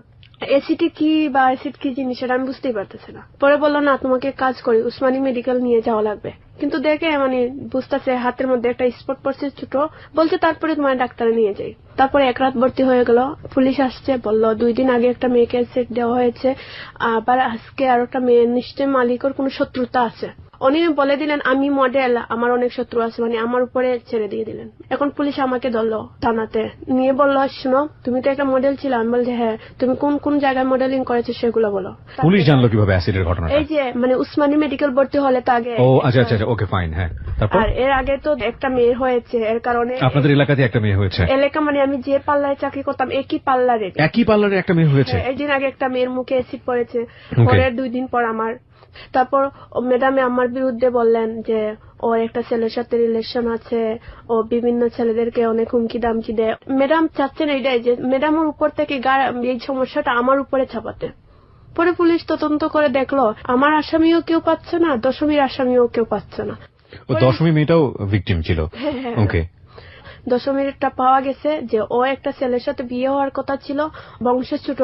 এসিটি কি বা অ্যাসিড কি জিনিস সেটা আমি বুঝতেই পারতেছি না। পরে বললো না, তোমাকে কাজ করি, উসমানী মেডিকেল নিয়ে যাওয়া লাগবে। কিন্তু দেখে মানে বুঝতেছে হাতের মধ্যে একটা স্পট পড়ছে ছোট, বলছে তারপরে তোমার ডাক্তারে নিয়ে যাই। তারপরে এক রাত ভর্তি হয়ে গেল। পুলিশ আসছে, বললো 2 দিন আগে একটা মেয়েকে সেট দেওয়া হয়েছে, আবার আজকে আর একটা মেয়ে, নিশ্চয় মালিকের কোনো শত্রুতা আছে। উনি বলে দিলেন আমি মডেল, আমার অনেক শত্রু আছে, মানে আমার উপরে ছেড়ে দিয়ে দিলেন। এখন পুলিশ আমাকে ধরলো থানাতে নিয়ে, বললো শোনো তুমি তো একটা মডেল ছিল। আমি বলছি হ্যাঁ, তুমি কোন কোন জায়গায় মডেলিং করেছো সেগুলো বলো। পুলিশ জানলো কিভাবে অ্যাসিডের ঘটনাটা? এই যে মানে উসমানী মেডিকেল ভর্তি হলে তো আগে। ও আচ্ছা আচ্ছা, ওকে ফাইন, হ্যাঁ। তারপর আর এর আগে তো একটা মেয়ে হয়েছে, এর কারণে আপনাদের এলাকাতে একটা মেয়ে হয়েছে? এলাকা মানে আমি যে পার্লারে চাকরি করতাম একই পার্লারে একটা মেয়ে হয়েছে। একদিন আগে একটা মেয়ের মুখে অ্যাসিড পড়েছে, পরের 2 দিন পর আমার। তারপর ম্যাডামে আমার বিরুদ্ধে বললেন যে ওর একটা ছেলের সাথে রিলেশন আছে, ও বিভিন্ন ছেলেদেরকে অনেক হুমকি দামকি দেয়। ম্যাডাম চাচ্ছেন এইটাই যে ম্যাডামের উপর থেকে এই সমস্যাটা আমার উপরে চাপাতে। পরে পুলিশ তদন্ত করে দেখলো আমার আসামিও কেউ পাচ্ছে না, দশমীর আসামিও কেউ পাচ্ছে না। ও দশমী মেয়েটাও ভিকটিম ছিল? ওকে। দশমীরটা পাওয়া গেছে যে ও একটা ছেলের সাথে বিয়ে হওয়ার কথা ছিল, বংশের ছোট